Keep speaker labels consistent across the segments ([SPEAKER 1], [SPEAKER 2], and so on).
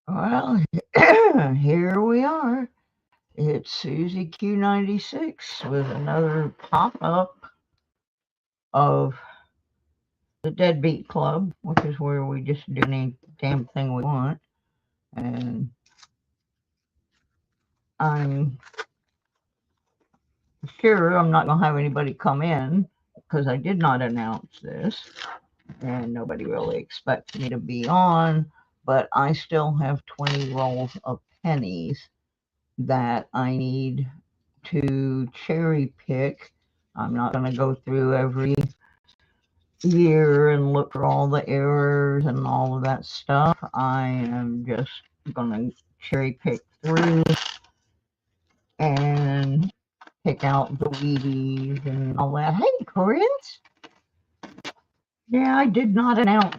[SPEAKER 1] Well, here we are. It's Susie Q96 with another pop-up of the Deadbeat Club, which is where we just do any damn thing we want. And I'm sure I'm not going to have anybody come in because I did not announce this. And nobody really expects me to be on, but I still have 20 rolls of pennies that I need to cherry pick. I'm not going to go through every year and look for all the errors and all of that stuff. I am just going to cherry pick through and pick out the Wheaties and all that. Hey, Chris. Yeah, I did not announce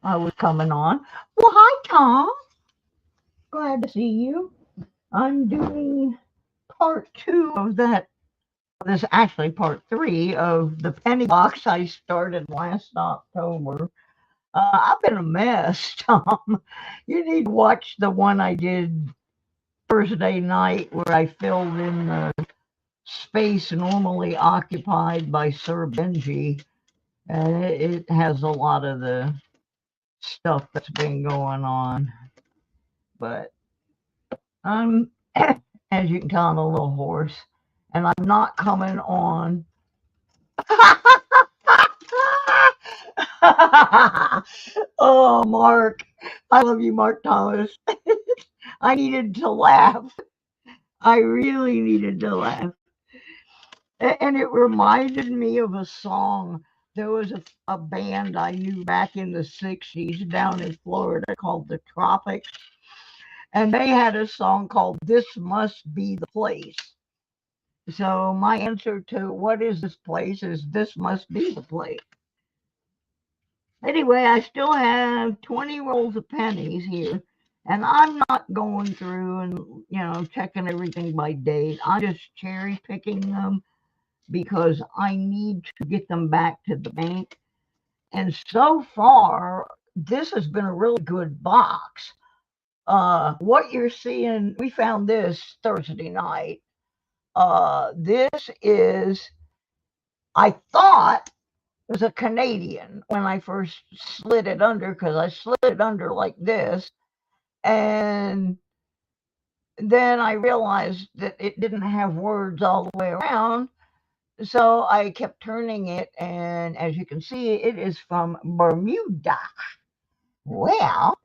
[SPEAKER 1] I was coming on. Well, hi, Tom. Glad to see you. I'm doing part 2 of that. This is actually part 3 of the penny box I started last October. I've been a mess, Tom. You need to watch the one I did Thursday night where I filled in the space normally occupied by Sir Benji. And it has a lot of the stuff that's been going on. But I'm, as you can tell, I'm a little hoarse. And I'm not coming on. Oh, Mark. I love you, Mark Thomas. I needed to laugh. I really needed to laugh. And it reminded me of a song. There was a band I knew back in the 60s down in Florida called the Tropics. And they had a song called This Must Be the Place. So my answer to what is this place is this must be the place. Anyway, I still have 20 rolls of pennies here. And I'm not going through and, checking everything by date. I'm just cherry picking them because I need to get them back to the bank. And so far, this has been a really good box. What you're seeing, we found this Thursday night. This is, I thought, was a Canadian when I first slid it under because I slid it under like this. And then I realized that it didn't have words all the way around. So I kept turning it, and as you can see, it is from Bermuda. Well,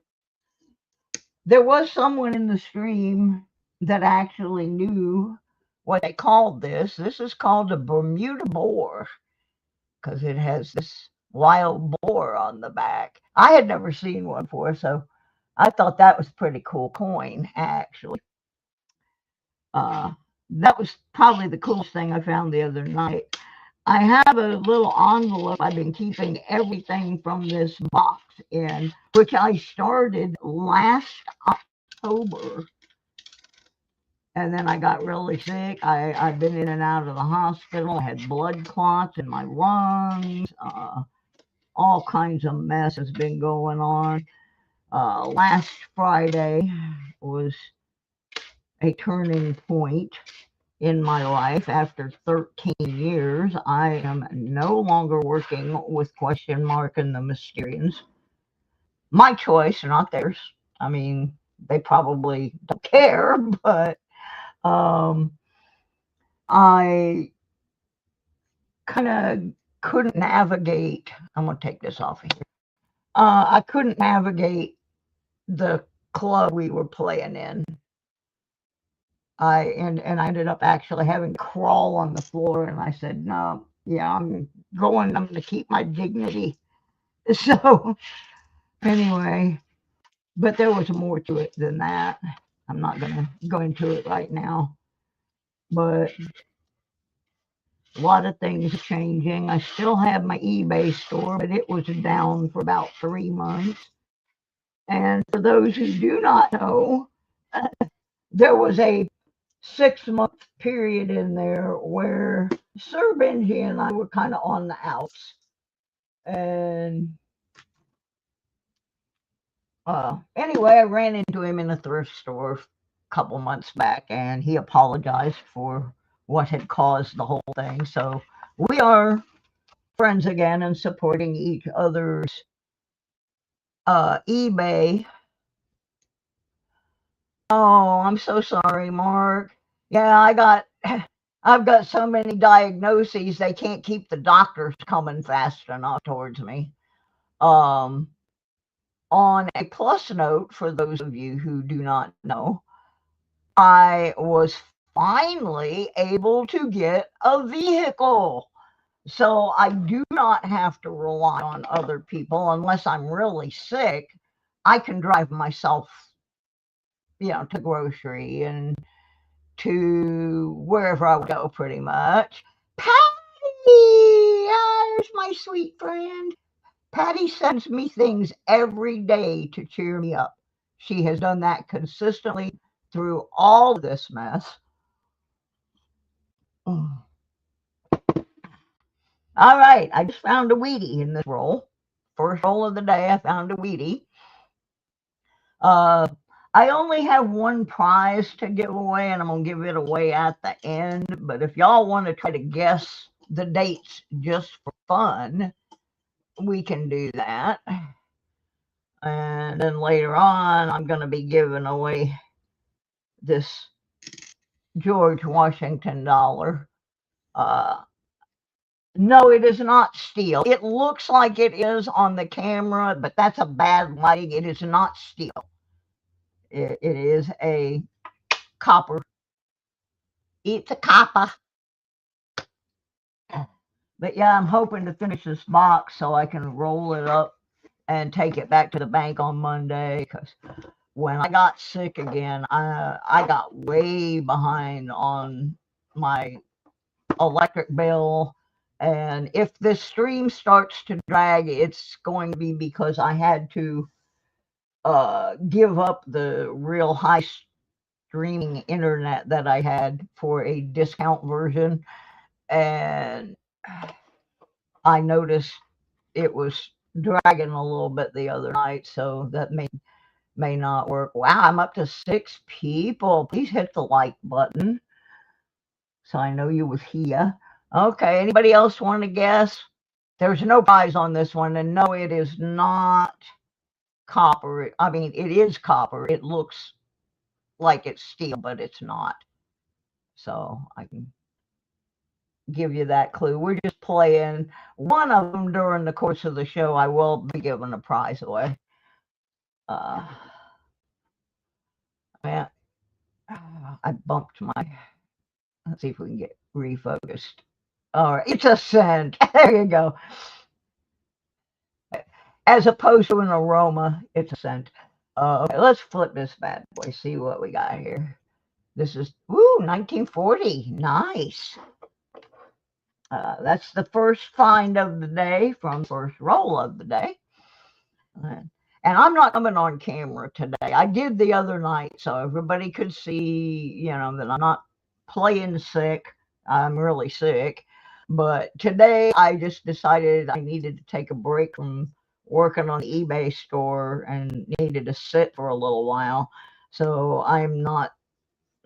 [SPEAKER 1] there was someone in the stream that actually knew what they called this. This is called a Bermuda boar because it has this wild boar on the back. I had never seen one before, so I thought that was pretty cool coin, actually. That was probably the coolest thing I found the other night. I have a little envelope I've been keeping everything from this box in, which I started last October. And then I got really sick. I've been in and out of the hospital. I had blood clots in my lungs. All kinds of mess has been going on. Last Friday was a turning point in my life. After 13 years, I am no longer working with Question Mark and the Mysterians. My choice, not theirs. I mean, they probably don't care, but I kind of couldn't navigate. I'm going to take this off of here. I couldn't navigate the club we were playing in. And I ended up actually having to crawl on the floor, and I said, no, yeah, I'm going to keep my dignity. So anyway, but there was more to it than that. I'm not going to go into it right now, but a lot of things are changing. I still have my eBay store, but it was down for about 3 months. And for those who do not know, there was a 6-month period in there where Sir Benji and I were kind of on the outs. And Anyway, I ran into him in a thrift store a couple months back, and he apologized for what had caused the whole thing. So we are friends again and supporting each other's eBay. Oh, I'm so sorry, Mark. Yeah, I've got so many diagnoses they can't keep the doctors coming fast enough towards me. Um, on a plus note, for those of you who do not know, I was finally able to get a vehicle. So I do not have to rely on other people unless I'm really sick. I can drive myself, to grocery and to wherever I would go, pretty much. Patty! There's my sweet friend. Patty sends me things every day to cheer me up. She has done that consistently through all this mess. All right, I just found a Wheatie in this roll. First roll of the day, I found a Wheatie. I only have one prize to give away, and I'm going to give it away at the end. But if y'all want to try to guess the dates just for fun, we can do that. And then later on, I'm going to be giving away this George Washington dollar. No, it is not steel. It looks like it is on the camera, but that's a bad lighting. It is not steel. It is a copper. It's a copper. But yeah, I'm hoping to finish this box so I can roll it up and take it back to the bank on Monday. Because when I got sick again, I got way behind on my electric bill. And if this stream starts to drag, it's going to be because I had to give up the real high streaming internet that I had for a discount version. And I noticed it was dragging a little bit the other night, so that may not work. Wow, I'm up to 6 people. Please hit the like button so I know you was here. Okay, anybody else want to guess? There's no prize on this one, and no, it is not copper. I mean, it is copper. It looks like it's steel, but it's not. So I can give you that clue. We're just playing one of them during the course of the show. I will be giving a prize away. Man, I bumped my. Let's see if we can get refocused. All right, it's a scent. There you go. As opposed to an aroma, it's a scent. Okay, let's flip this bad boy. See what we got here. This is 1940. Nice. That's the first find of the day from first roll of the day. And I'm not coming on camera today. I did the other night so everybody could see, that I'm not playing sick. I'm really sick. But today I just decided I needed to take a break from working on the eBay store and needed to sit for a little while. So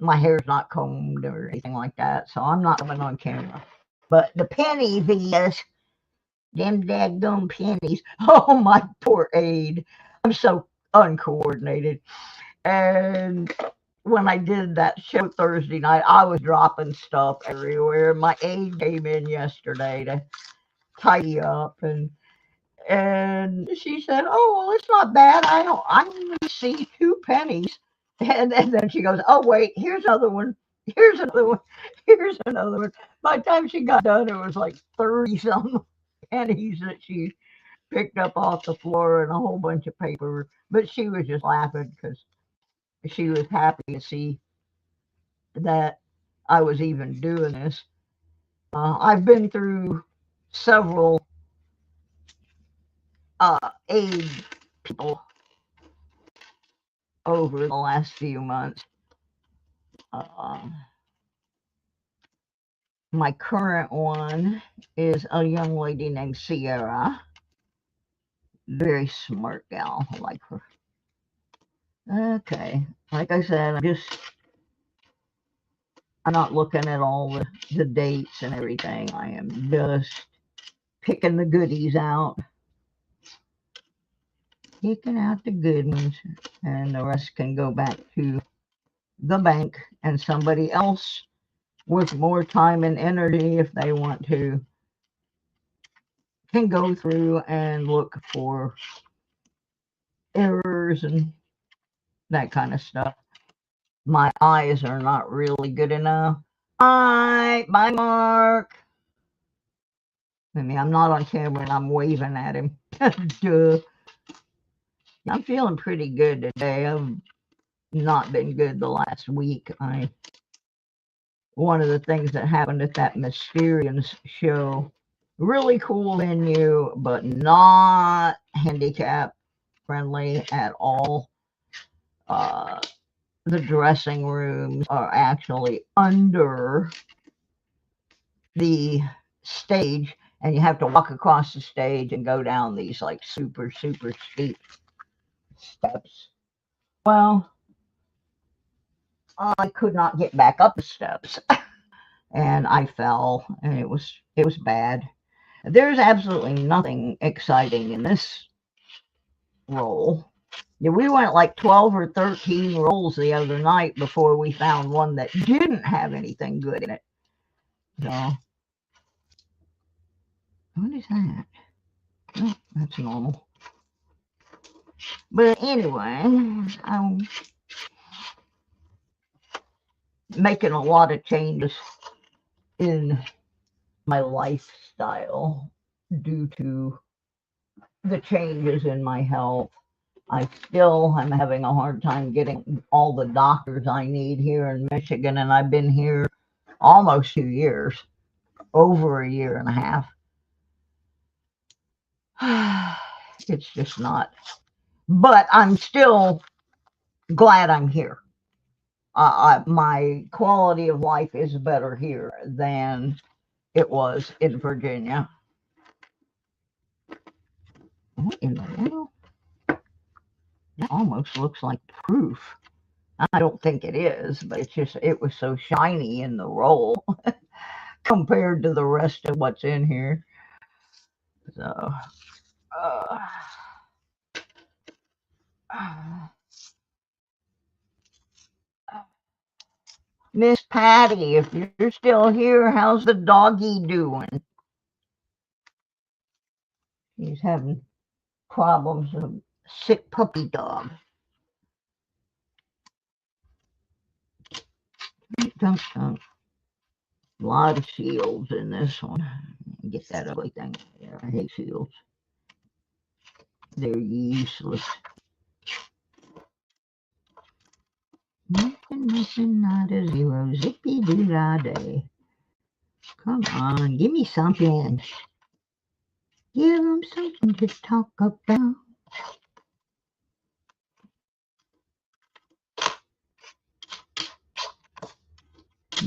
[SPEAKER 1] my hair's not combed or anything like that. So I'm not coming on camera. But the pennies is, them daggum pennies. Oh, my poor aide. I'm so uncoordinated. And when I did that show Thursday night, I was dropping stuff everywhere. My aide came in yesterday to tidy up, and she said, "Oh, well, it's not bad. I only see 2 pennies." And then she goes, "Oh, wait, here's another one. Here's another one. Here's another one." By the time she got done, it was like 30 some pennies that she picked up off the floor and a whole bunch of paper. But she was just laughing because she was happy to see that I was even doing this. I've been through several aid people over the last few months. My current one is a young lady named Sierra. Very smart gal. I like her. Okay, like I said, I'm not looking at all the dates and everything. I am just picking the goodies out, picking out the good ones, and the rest can go back to the bank, and somebody else with more time and energy, if they want to, can go through and look for errors and that kind of stuff. My eyes are not really good enough. Bye, bye, Mark. I mean, I'm not on camera and I'm waving at him. Duh. I'm feeling pretty good today. I've not been good the last week. One of the things that happened at that Mysterians show, really cool venue, but not handicap friendly at all. Uh, the dressing rooms are actually under the stage, and you have to walk across the stage and go down these like super steep steps. Well, I could not get back up the steps and I fell, and it was bad. There's absolutely nothing exciting in this roll. Yeah, we went like 12 or 13 rolls the other night before we found one that didn't have anything good in it. So, what is that? Oh, that's normal. But anyway, I'm making a lot of changes in my lifestyle due to the changes in my health. I still am having a hard time getting all the doctors I need here in Michigan, and I've been here almost 2 years, over a year and a half. It's just not. But I'm still glad I'm here. My quality of life is better here than it was in Virginia. What in the world? That almost looks like proof. I don't think it is, but it was so shiny in the roll compared to the rest of what's in here. So, uh, Miss Patty, if you're still here, how's the doggy doing? He's having problems with a sick puppy dog. Dun, dun. A lot of shields in this one. Get that ugly thing there. I hate shields. They're useless. Nothing, not a zero. Zippy doo dah day. Come on, give me something. Give them something to talk about.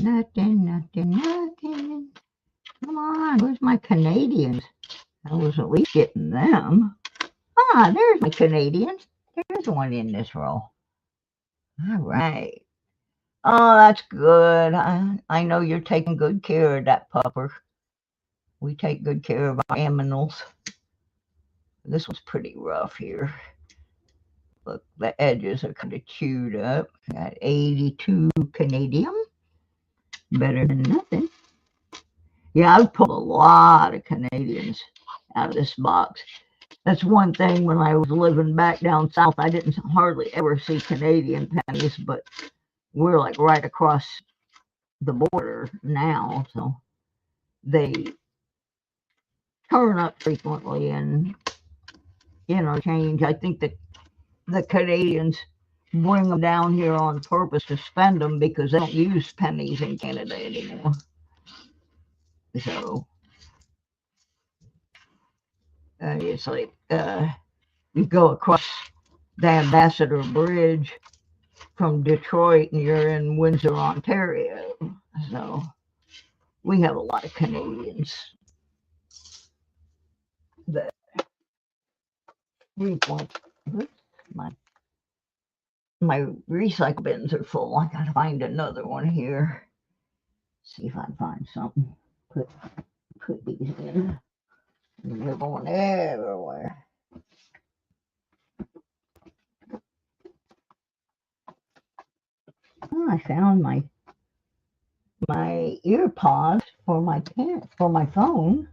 [SPEAKER 1] Nothing. Come on, where's my Canadians? I was at least getting them. Ah, there's my Canadians. There's one in this roll. All right. Oh, that's good. I know you're taking good care of that pupper. We take good care of our aminals. This one's pretty rough here. Look, the edges are kind of chewed up. Got 82 Canadian. Better than nothing. Yeah, I've pulled a lot of Canadians out of this box. That's one thing when I was living back down south, I didn't hardly ever see Canadian pennies, but we're like right across the border now, so they turn up frequently and change. I think that the Canadians bring them down here on purpose to spend them because they don't use pennies in Canada anymore. So it's like you go across the Ambassador Bridge from Detroit and you're in Windsor, Ontario. So we have a lot of Canadians that frequent. Oops, my my recycle bins are full. I gotta find another one here. See if I can find something. Put these in. They're going everywhere. Oh, I found my ear pods for my phone.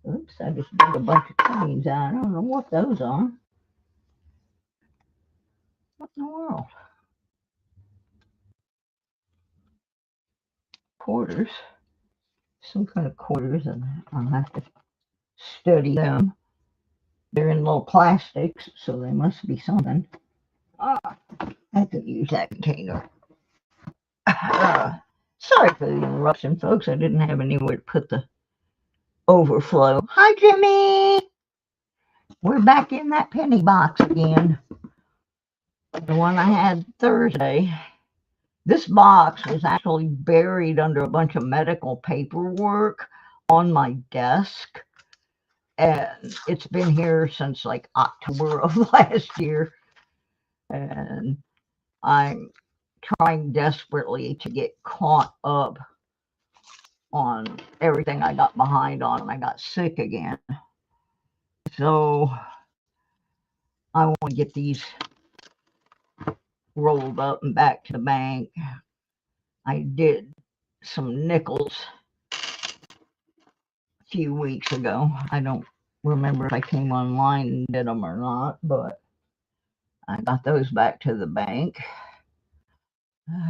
[SPEAKER 1] Oops, I just did a bunch of coins out. I don't know what those are. What in the world? Quarters. Some kind of quarters, and I'll have to study them. They're in little plastics, so they must be something. I could use that container. Sorry for the interruption, folks. I didn't have anywhere to put the overflow. Hi, Jimmy. We're back in that penny box again. The one I had Thursday. This box was actually buried under a bunch of medical paperwork on my desk. And it's been here since like October of last year. And I'm trying desperately to get caught up on everything I got behind on, and I got sick again. So I want to get these rolled up and back to the bank. I did some nickels a few weeks ago. I don't remember if I came online and did them or not, but I got those back to the bank.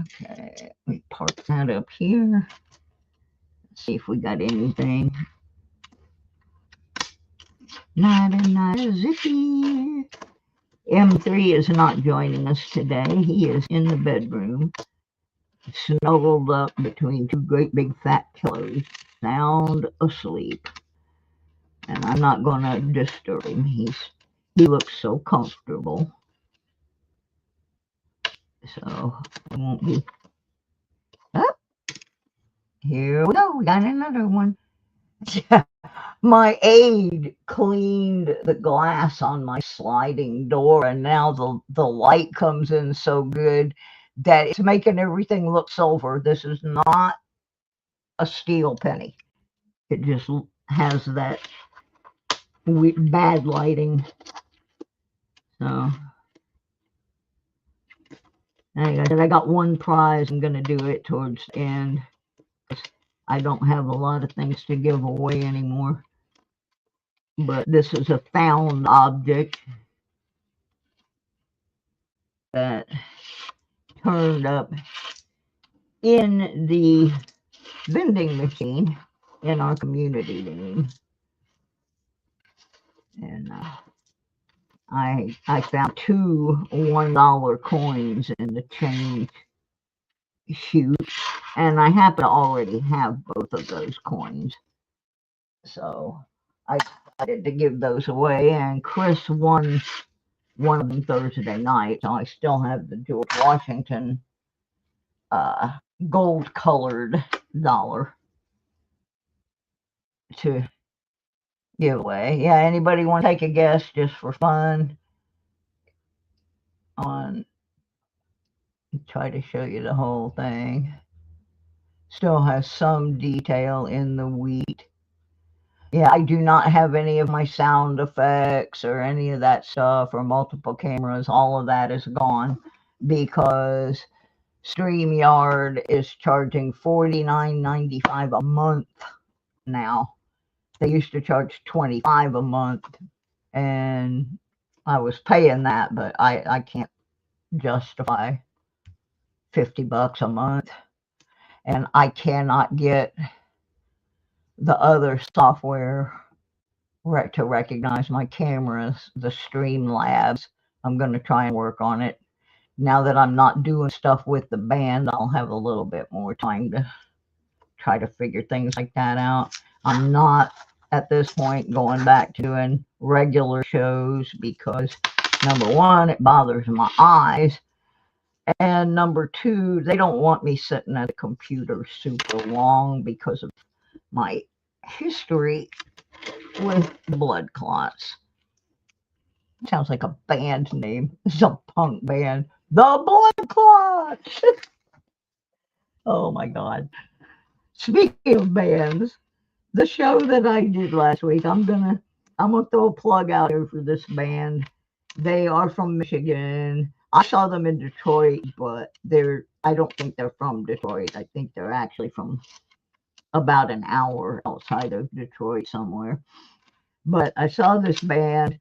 [SPEAKER 1] Okay, let me park that up here. See if we got anything. Not a zippy. M3 is not joining us today. He is in the bedroom, snuggled up between two great big fat pillows, sound asleep. And I'm not going to disturb him. He looks so comfortable. So it won't be. Oh, here we go. We got another one. My aide cleaned the glass on my sliding door, and now the light comes in so good that it's making everything look silver. This is not a steel penny. It just has that bad lighting. So like I said, I got one prize. I'm going to do it towards the end. I don't have a lot of things to give away anymore. But this is a found object that turned up in the vending machine in our community name. And I found two $1 coins in the change chute, and I happen to already have both of those coins. So I decided to give those away, and Chris won one of them Thursday night, so I still have the George Washington gold colored dollar to give away. Yeah, anybody want to take a guess just for fun on, try to show you the whole thing. Still has some detail in the wheat. Yeah, I do not have any of my sound effects or any of that stuff or multiple cameras. All of that is gone because StreamYard is charging $49.95 a month now. They used to charge $25 a month, and I was paying that, but I can't justify $50 a month, and I cannot get the other software to recognize my cameras, the Streamlabs. I'm going to try and work on it. Now that I'm not doing stuff with the band, I'll have a little bit more time to try to figure things like that out. I'm not at this point going back to doing regular shows because number one, it bothers my eyes, and number two, they don't want me sitting at a computer super long because of my history with blood clots. Sounds like a band name. It's a punk band. The Blood Clots. Oh my God. Speaking of bands, the show that I did last week, I'm gonna throw a plug out here for this band. They are from Michigan. I saw them in Detroit, but I don't think they're from Detroit. I think they're actually from about an hour outside of Detroit somewhere. But I saw this band.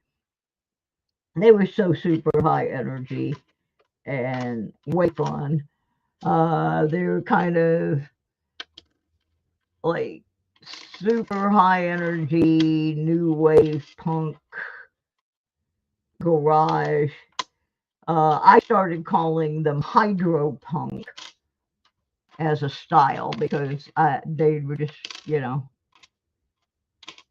[SPEAKER 1] They were so super high energy and way fun. They were kind of like super high energy, new wave punk, garage. I started calling them hydro punk as a style because they were just,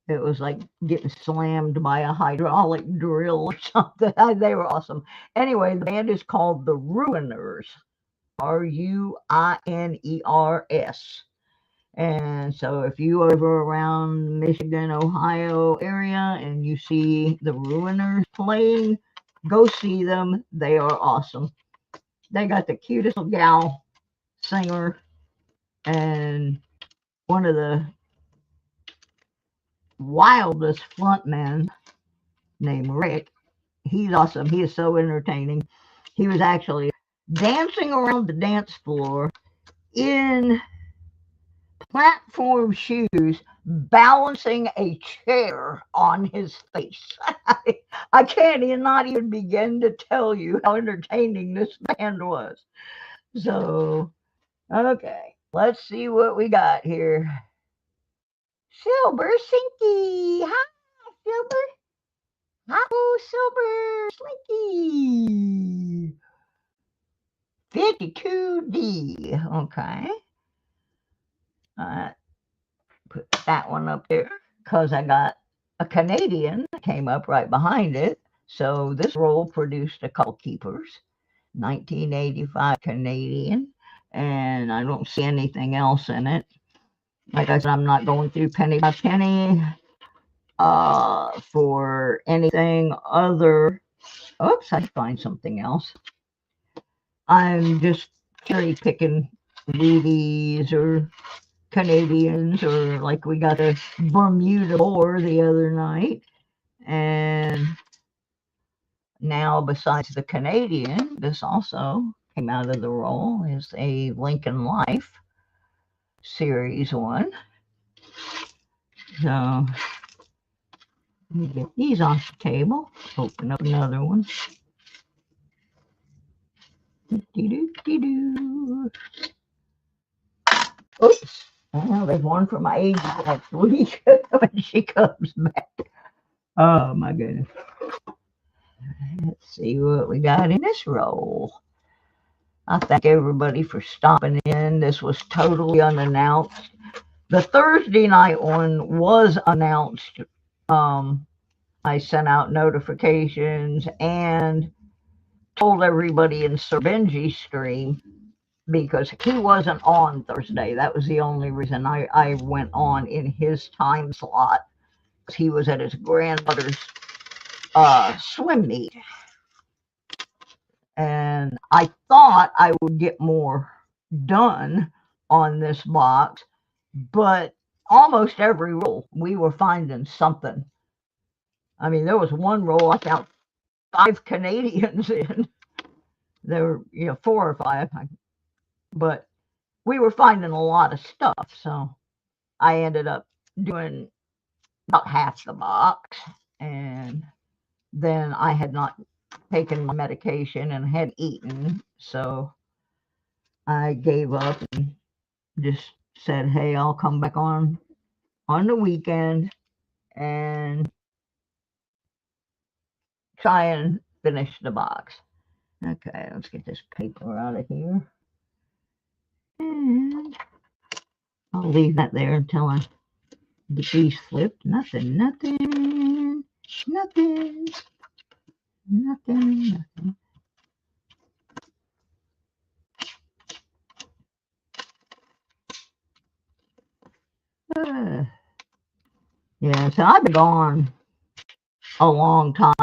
[SPEAKER 1] it was like getting slammed by a hydraulic drill or something. They were awesome. Anyway, the band is called The Ruiners, Ruiners. And so if you are ever around Michigan, Ohio area and you see the Ruiners playing, go see them. They are awesome. They got the cutest little gal singer and one of the wildest frontmen named Rick. He's awesome. He is so entertaining. He was actually dancing around the dance floor in platform shoes, balancing a chair on his face. I can't not even begin to tell you how entertaining this band was. So, okay, let's see what we got here. Silver Slinky. Hi, Silver. Hi, Silver Slinky. 52D. Okay. Put that one up there because I got a Canadian that came up right behind it. So this roll produced a couple keepers. 1985 Canadian. And I don't see anything else in it. Like I said, I'm not going through penny by penny for anything other. Oops, I find something else. I'm just cherry picking Wheaties or Canadians, or like we got a Bermuda boar the other night. And now, besides the Canadian, this also came out of the roll, is a Lincoln Life Series 1. So, let me get these off the table. Open up another one. Oops. Well, there's one for my age next week when she comes back. Oh, my goodness. Let's see what we got in this roll. I thank everybody for stopping in. This was totally unannounced. The Thursday night one was announced. I sent out notifications and told everybody in Sir Benji's stream because he wasn't on Thursday. That was the only reason I went on in his time slot. He was at his granddaughter's swim meet. And I thought I would get more done on this box, but almost every roll we were finding something. I mean, there was one roll I found 5 Canadians in. There were, 4 or 5, but we were finding a lot of stuff. So I ended up doing about half the box, and then I had not taken my medication and had eaten, so I gave up and just said, hey, I'll come back on the weekend and try and finish the box. Okay, let's get this paper out of here. And I'll leave that there until I get these flipped. Nothing. Yeah, so I've been gone a long time.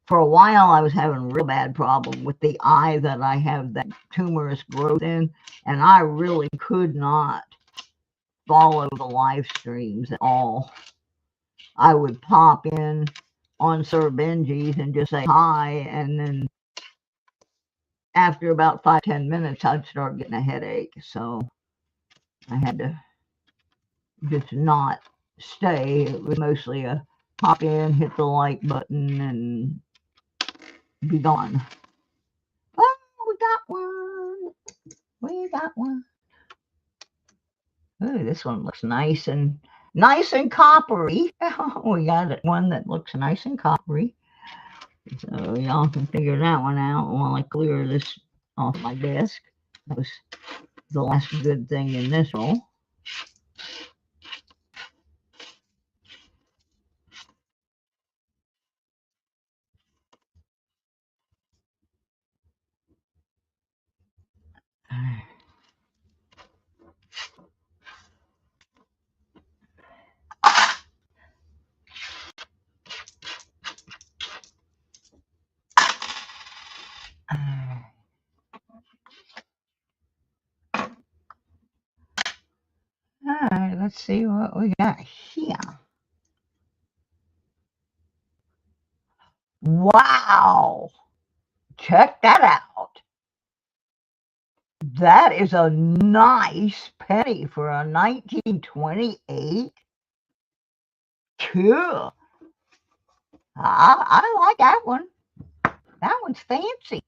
[SPEAKER 1] For a while, I was having a real bad problem with the eye that I have that tumorous growth in, and I really could not follow the live streams at all. I would pop in on Sir Benji's and just say hi, and then after about 5-10 minutes, I'd start getting a headache. So I had to just not stay. It was mostly a pop in, hit the like button, and be gone. Oh, we got one. We got one. Ooh, this one looks nice and coppery. We got one that looks nice and coppery. So y'all can figure that one out while I clear this off my desk. That was the last good thing in this roll. All right, let's see what we got here. Wow! Check that out. That is a nice penny for a 1928. Cool. I like that one. That one's fancy.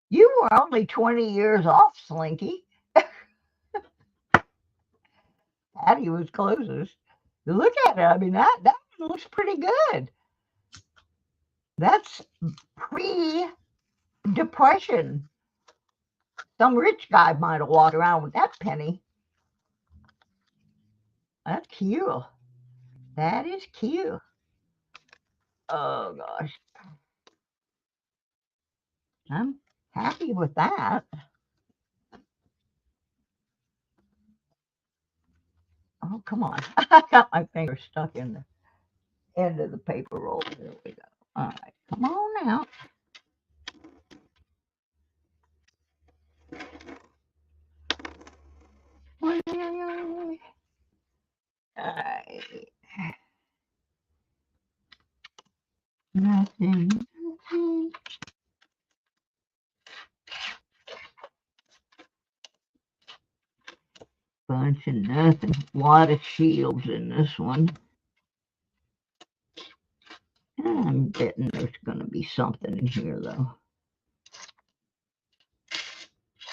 [SPEAKER 1] You were only 20 years off, Slinky. Patty was closest. Look at it. I mean, that one looks pretty good. That's pre-depression. Some rich guy might have walked around with that penny. That's cute. That is cute. Oh, gosh. I'm happy with that. Oh, come on. I got my finger stuck in the end of the paper roll. There we go. All right. Come on out. All right. Nothing. Bunch of nothing. A lot of shields in this one. I'm betting there's going to be something in here, though.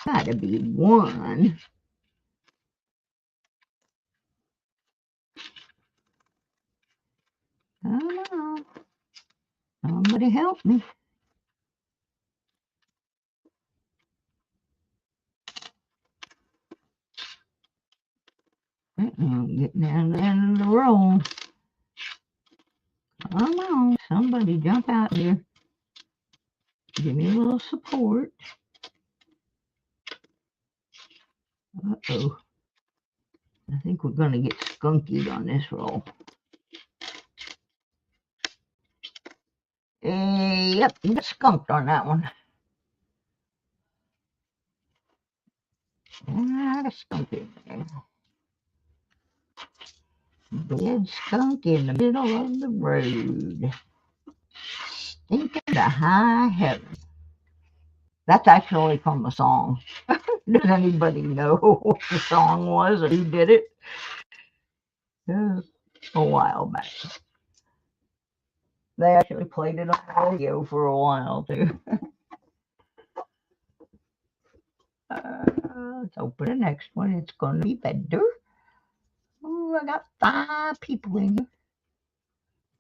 [SPEAKER 1] Gotta be one. I don't know. Somebody help me. I'm getting down to the end of the roll. Come on, somebody jump out here. Give me a little support. Uh-oh. I think we're going to get skunky on this roll. Yep, you got skunked on that one. Not a skunk in there. Dead skunk in the middle of the road. Stinking to high heaven. That's actually from the song. Does anybody know what the song was or who did it? It was a while back. They actually played it on the radio for a while too. Let's open the next one. It's going to be better. Oh, I got 5 people in here.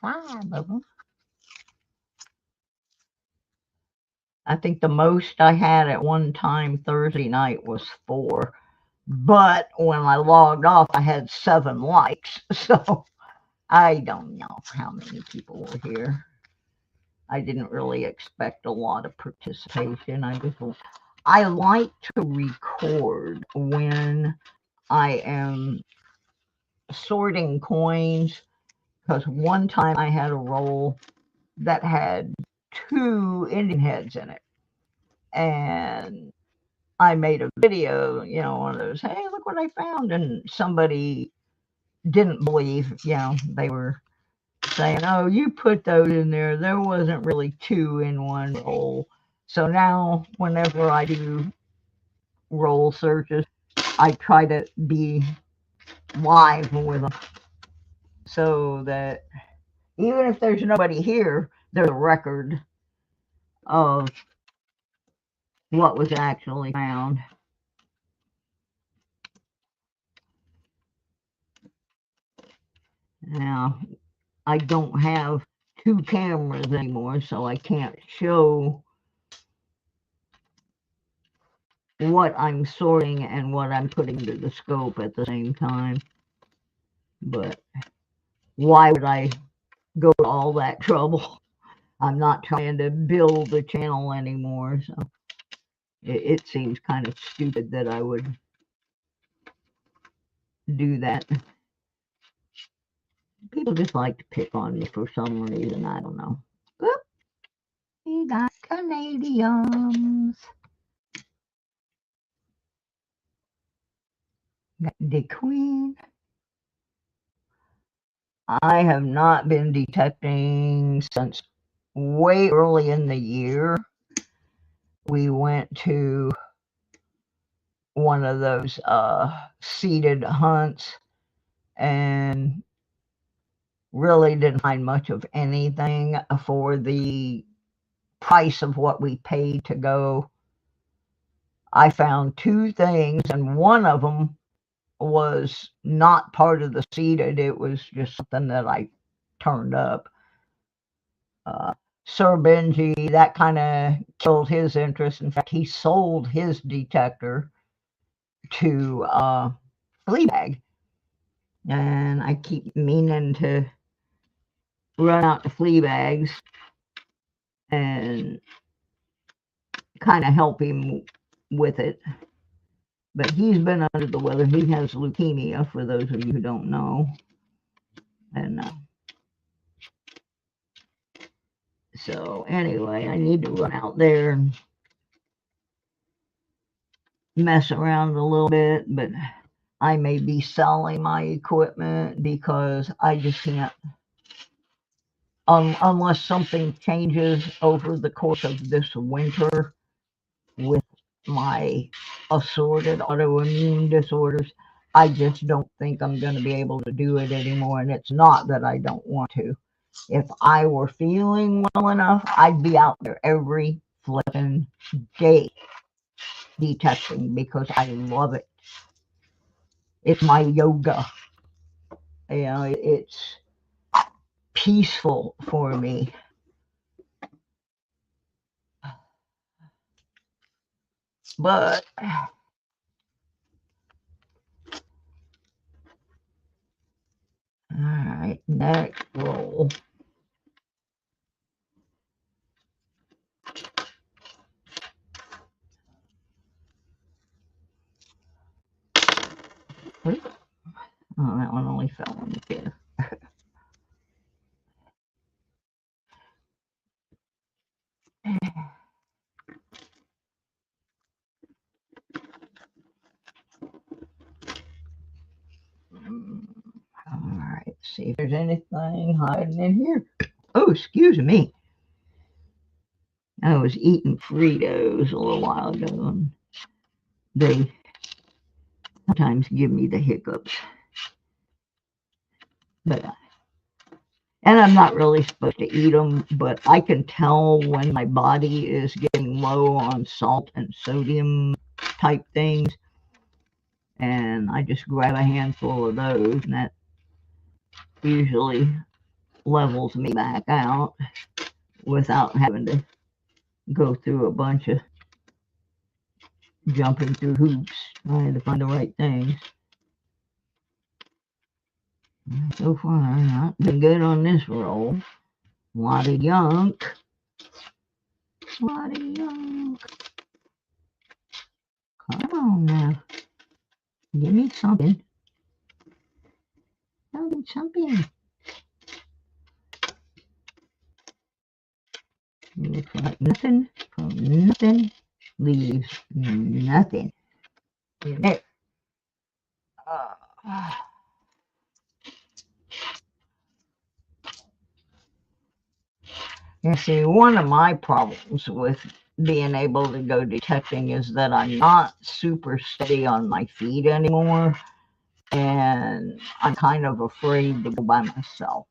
[SPEAKER 1] 5 of them. I think the most I had at one time Thursday night was 4. But when I logged off, I had 7 likes. So I don't know how many people were here. I didn't really expect a lot of participation. I like to record when I am sorting coins, because one time I had a roll that had 2 Indian heads in it. And I made a video, you know, one of those, hey, look what I found. And somebody didn't believe, you know, they were saying, oh, you put those in there. There wasn't really 2 in one roll. So now whenever I do roll searches, I try to be live with them so that even if there's nobody here, there's a record of what was actually found. Now, I don't have 2 cameras anymore, so I can't show what I'm sorting and what I'm putting to the scope at the same time. But why would I go to all that trouble? I'm not trying to build the channel anymore, so it seems kind of stupid that I would do that. People just like to pick on me for some reason, I don't know. Oop, we got Canadians. Got the Queen. I have not been detecting since way early in the year. We went to one of those seated hunts and really didn't find much of anything for the price of what we paid to go. I found 2 things, and one of them was not part of the seated. It was just something that I turned up. Sir Benji, that kind of killed his interest. In fact, he sold his detector to Fleabag, and I keep meaning to run out to Fleabag's and kind of help him with it. But he's been under the weather. He has leukemia, for those of you who don't know. And so anyway, I need to run out there and mess around a little bit, but I may be selling my equipment because I just can't, unless something changes over the course of this winter with my assorted autoimmune disorders. I just don't think I'm going to be able to do it anymore, and it's not that I don't want to. If I were feeling well enough, I'd be out there every flipping day detecting because I love it. It's my yoga. You know, it's peaceful for me. But all right, next roll. Oh, that one only fell on the chair. All right, see if there's anything hiding in here. Oh, excuse me. I was eating Fritos a little while ago, and they sometimes give me the hiccups. But and I'm not really supposed to eat them, but I can tell when my body is getting low on salt and sodium type things, and I just grab a handful of those, and that usually levels me back out without having to go through a bunch of jumping through hoops trying to find the right things. So far, not been good on this roll. A lot of junk. A lot of junk. Come on now. Give me something. Something. Looks like nothing from nothing leaves nothing. There. You see, one of my problems with being able to go detecting is that I'm not super steady on my feet anymore, and I'm kind of afraid to go by myself.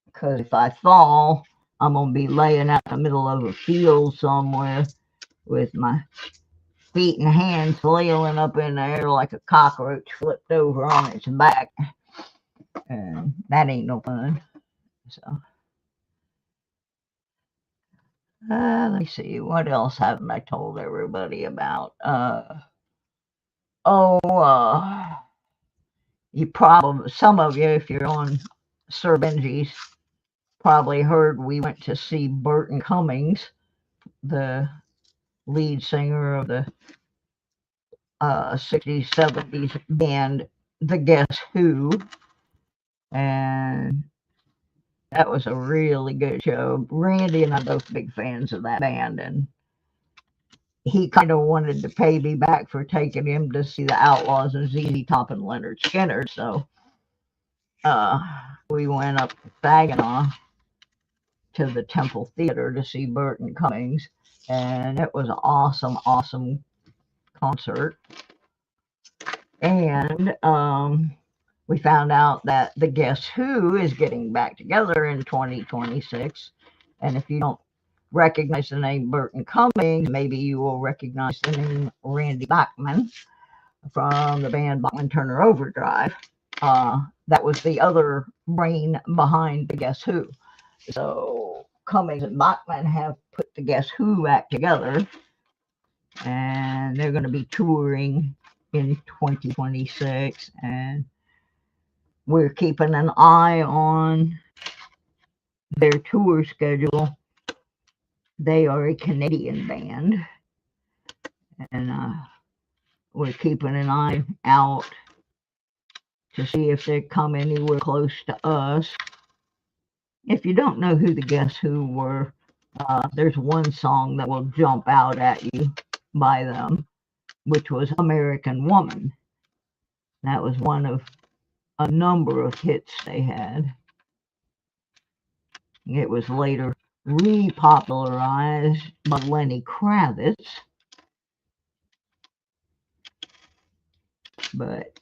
[SPEAKER 1] Because if I fall, I'm going to be laying out in the middle of a field somewhere with my feet and hands flailing up in the air like a cockroach flipped over on its back. And that ain't no fun. So, let me see. What else haven't I told everybody about? You probably, some of you, if you're on Sir Benji's, probably heard we went to see Burton Cummings, the lead singer of the 60s, 70s band, The Guess Who. And that was a really good show. Randy and I are both big fans of that band, and he kind of wanted to pay me back for taking him to see the Outlaws and ZZ Top and Leonard Skinner. So we went up to Saginaw to the Temple Theater to see Burton Cummings, and it was an awesome, awesome concert. And we found out that the Guess Who is getting back together in 2026, and if you don't recognize the name Burton Cummings, maybe you will recognize the name Randy Bachman from the band Bachman Turner Overdrive. That was the other brain behind the Guess Who. So Cummings and Bachman have put the Guess Who back together, and they're going to be touring in 2026, and we're keeping an eye on their tour schedule. They are a Canadian band, and we're keeping an eye out to see if they come anywhere close to us. If you don't know who the Guess Who were, there's one song that will jump out at you by them, which was American Woman. That was one of a number of hits they had. It was later repopularized by Lenny Kravitz. But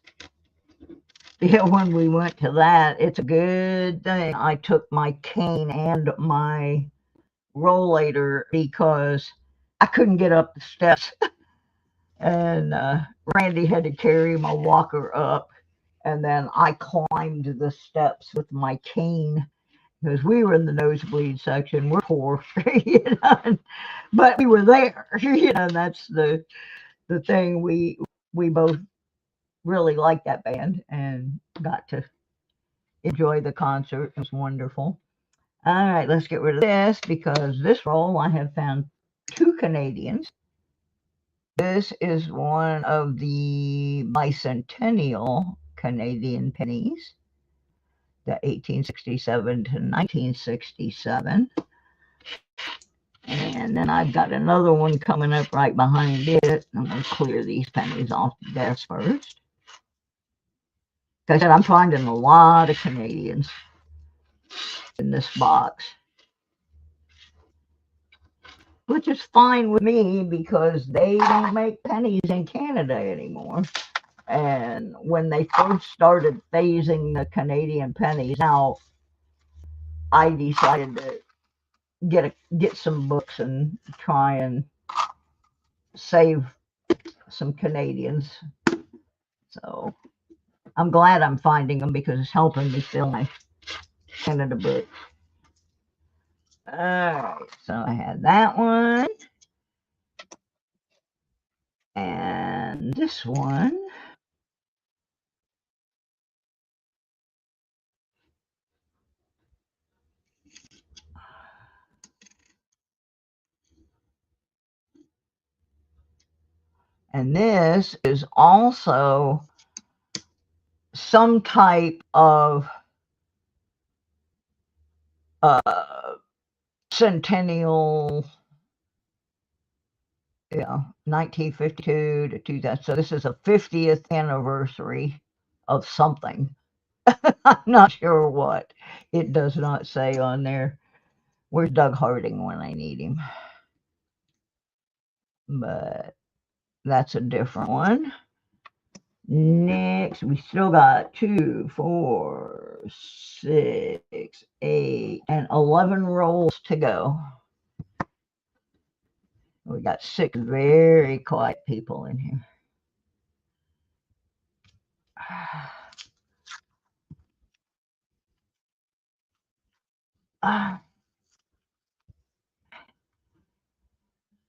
[SPEAKER 1] yeah, when we went to that, it's a good thing I took my cane and my rollator because I couldn't get up the steps. And Randy had to carry my walker up, and then I climbed the steps with my cane because we were in the nosebleed section. We're poor, you know, but we were there. You know, that's the thing. We both really liked that band and got to enjoy the concert. It was wonderful. All right, let's get rid of this because this roll I have found 2 Canadians. This is one of the bicentennial Canadian pennies, the 1867 to 1967. And then I've got another one coming up right behind it. I'm going to clear these pennies off the desk first. Like I said, I'm finding a lot of Canadians in this box, which is fine with me because they don't make pennies in Canada anymore. And when they first started phasing the Canadian pennies out, I decided to get some books and try and save some Canadians. So I'm glad I'm finding them because it's helping me fill my Canada book. All right, so I had that one. And this one. And this is also some type of centennial, yeah, 1952 to 2000. So this is a 50th anniversary of something. I'm not sure what. It does not say on there. Where's Doug Harding when I need him? But that's a different one. Next, we still got 2, 4, 6, 8, and 11 rolls to go. We got 6 very quiet people in here.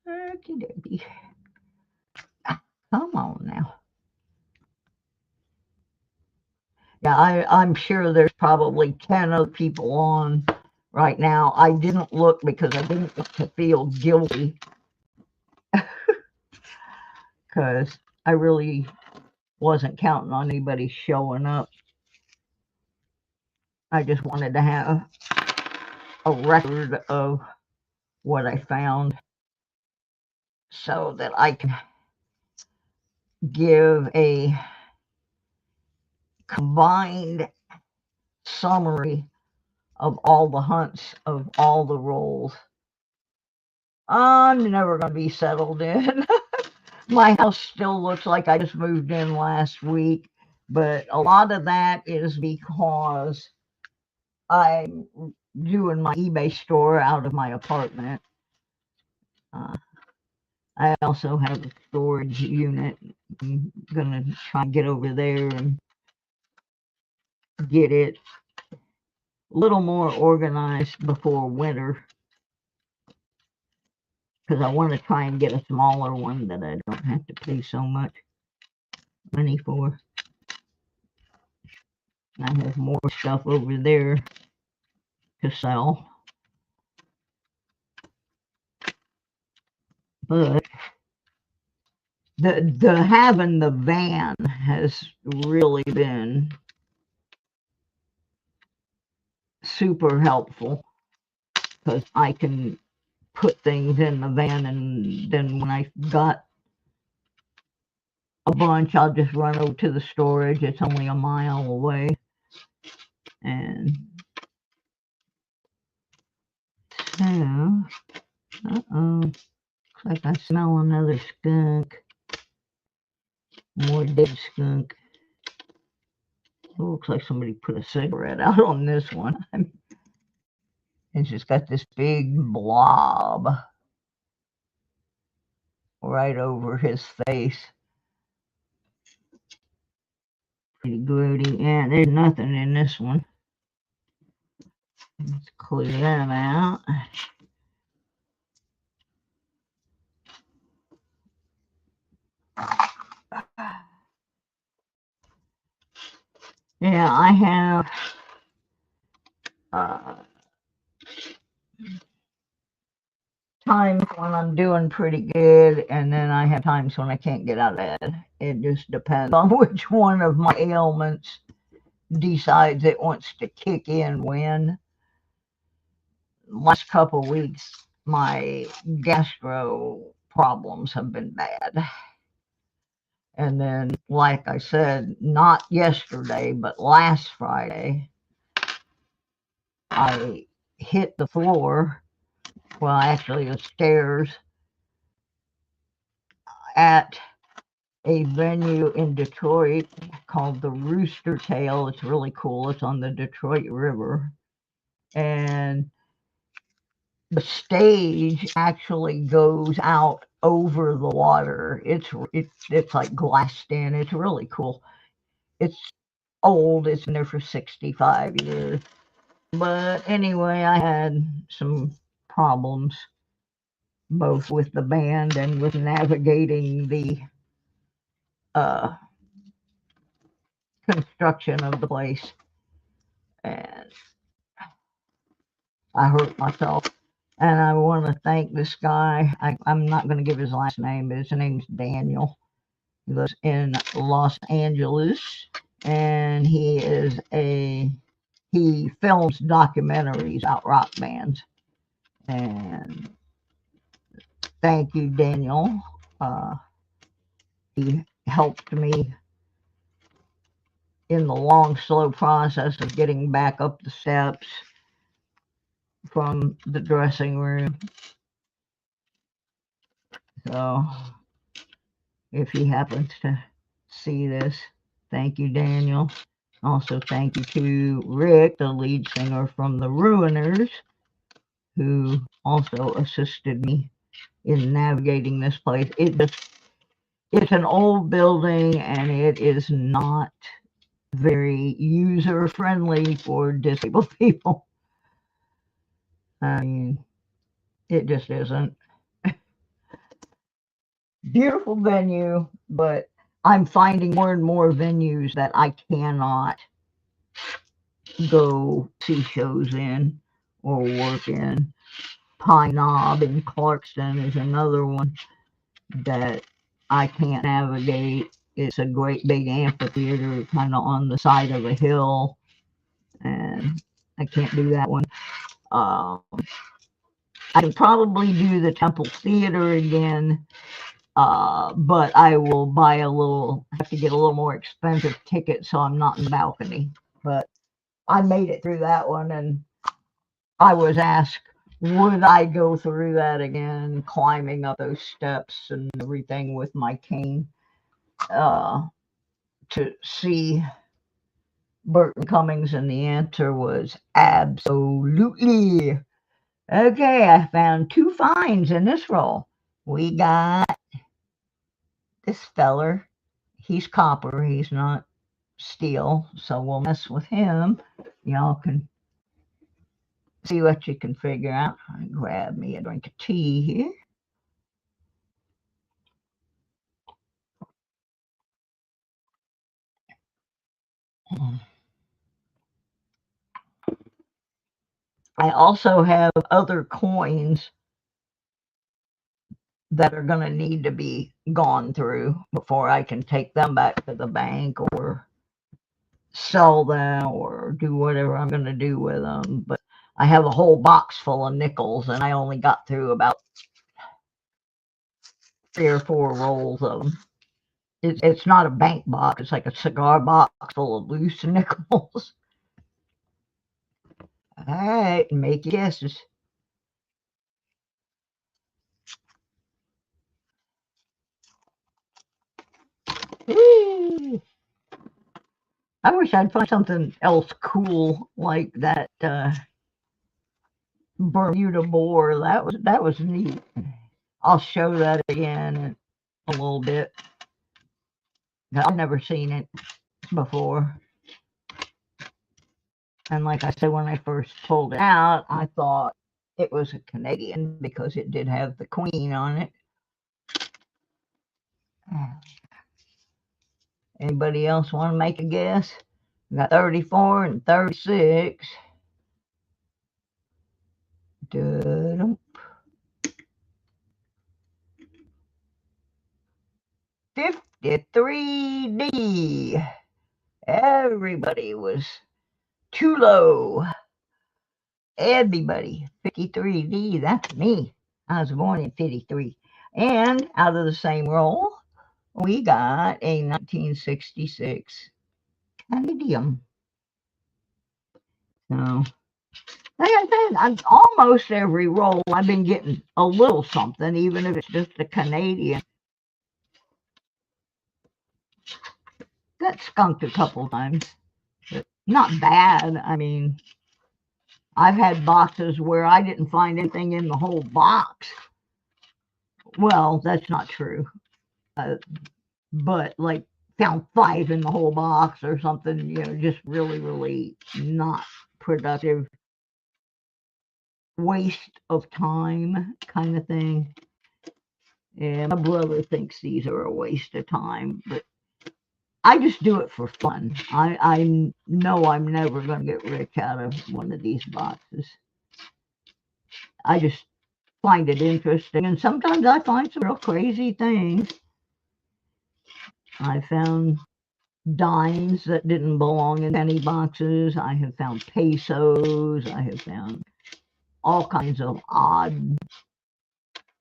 [SPEAKER 1] Okie dokie. Come on now. Yeah, I'm sure there's probably 10 other people on right now. I didn't look because I didn't want to feel guilty. Because I really wasn't counting on anybody showing up. I just wanted to have a record of what I found so that I can give a combined summary of all the hunts of all the rolls. I'm never going to be settled in. My house still looks like I just moved in last week, but a lot of that is because I'm doing my eBay store out of my apartment. I also have a storage unit. I'm gonna try and get over there and get it a little more organized before winter, because I want to try and get a smaller one that I don't have to pay so much money for. I have more stuff over there to sell, but the having the van has really been super helpful, because I can put things in the van, and then when I got a bunch, I'll just run over to the storage. It's only a mile away. And so, looks like I smell another skunk. More dead skunk. It looks like somebody put a cigarette out on this one. It's just got this big blob right over his face. Pretty grody. And there's nothing in this one. Let's clear them out. Yeah, I have times when I'm doing pretty good, and then I have times when I can't get out of bed. It just depends on which one of my ailments decides it wants to kick in when. Last couple weeks, my gastro problems have been bad. And then, like I said, not yesterday, but last Friday, I hit the floor, well, actually the stairs, at a venue in Detroit called the Rooster Tail. It's really cool. It's on the Detroit River. And the stage actually goes out over the water. It's like glassed in. It's really cool. It's old. It's been there for 65 years. But anyway, I had some problems both with the band and with navigating the construction of the place, and I hurt myself. And I want to thank this guy. I'm not going to give his last name, but his name's Daniel. He lives in Los Angeles, and he films documentaries about rock bands. And thank you, Daniel. He helped me in the long, slow process of getting back up the steps from the dressing room. So if he happens to see this, thank you, Daniel. Also, thank you to Rick, the lead singer from the Ruiners, who also assisted me in navigating this place. It's an old building and it is not very user friendly for disabled people. I mean, it just isn't. Beautiful venue, but I'm finding more and more venues that I cannot go see shows in or work in. Pine Knob in Clarkston is another one that I can't navigate. It's a great big amphitheater kind of on the side of a hill, and I can't do that one. I can probably do the Temple Theater again, but I will have to get a little more expensive ticket so I'm not in the balcony. But I made it through that one, and I was asked, would I go through that again, climbing up those steps and everything with my cane to see Burton Cummings, and the answer was absolutely. Okay, I found 2 finds in this roll. We got this feller. He's copper, he's not steel, so we'll mess with him. Y'all can see what you can figure out. I grab me a drink of tea here. I also have other coins that are going to need to be gone through before I can take them back to the bank or sell them or do whatever I'm going to do with them. But I have a whole box full of nickels, and I only got through about 3 or 4 rolls of them. It's not a bank box. It's like a cigar box full of loose nickels. All right, make your guesses. Whee! I wish I'd find something else cool like that Bermuda boar. That was neat. I'll show that again in a little bit. I've never seen it before. And like I said, when I first pulled it out, I thought it was a Canadian because it did have the Queen on it. Anybody else want to make a guess? We got 34 and 36. 53D. Everybody was too low. Everybody. 53D, that's me. I was born in 53. And out of the same roll, we got a 1966 Canadian. So, like I said, almost every roll I've been getting a little something, even if it's just a Canadian. Got skunked a couple times, but not bad. I mean, I've had boxes where I didn't find anything in the whole box. Well, that's not true. But like found 5 in the whole box or something, you know, just really, really not productive. Waste of time kind of thing. And my brother thinks these are a waste of time, but I just do it for fun. I know I'm never going to get rich out of one of these boxes. I just find it interesting, and sometimes I find some real crazy things. I found dimes that didn't belong in penny boxes. I have found pesos. I have found all kinds of odd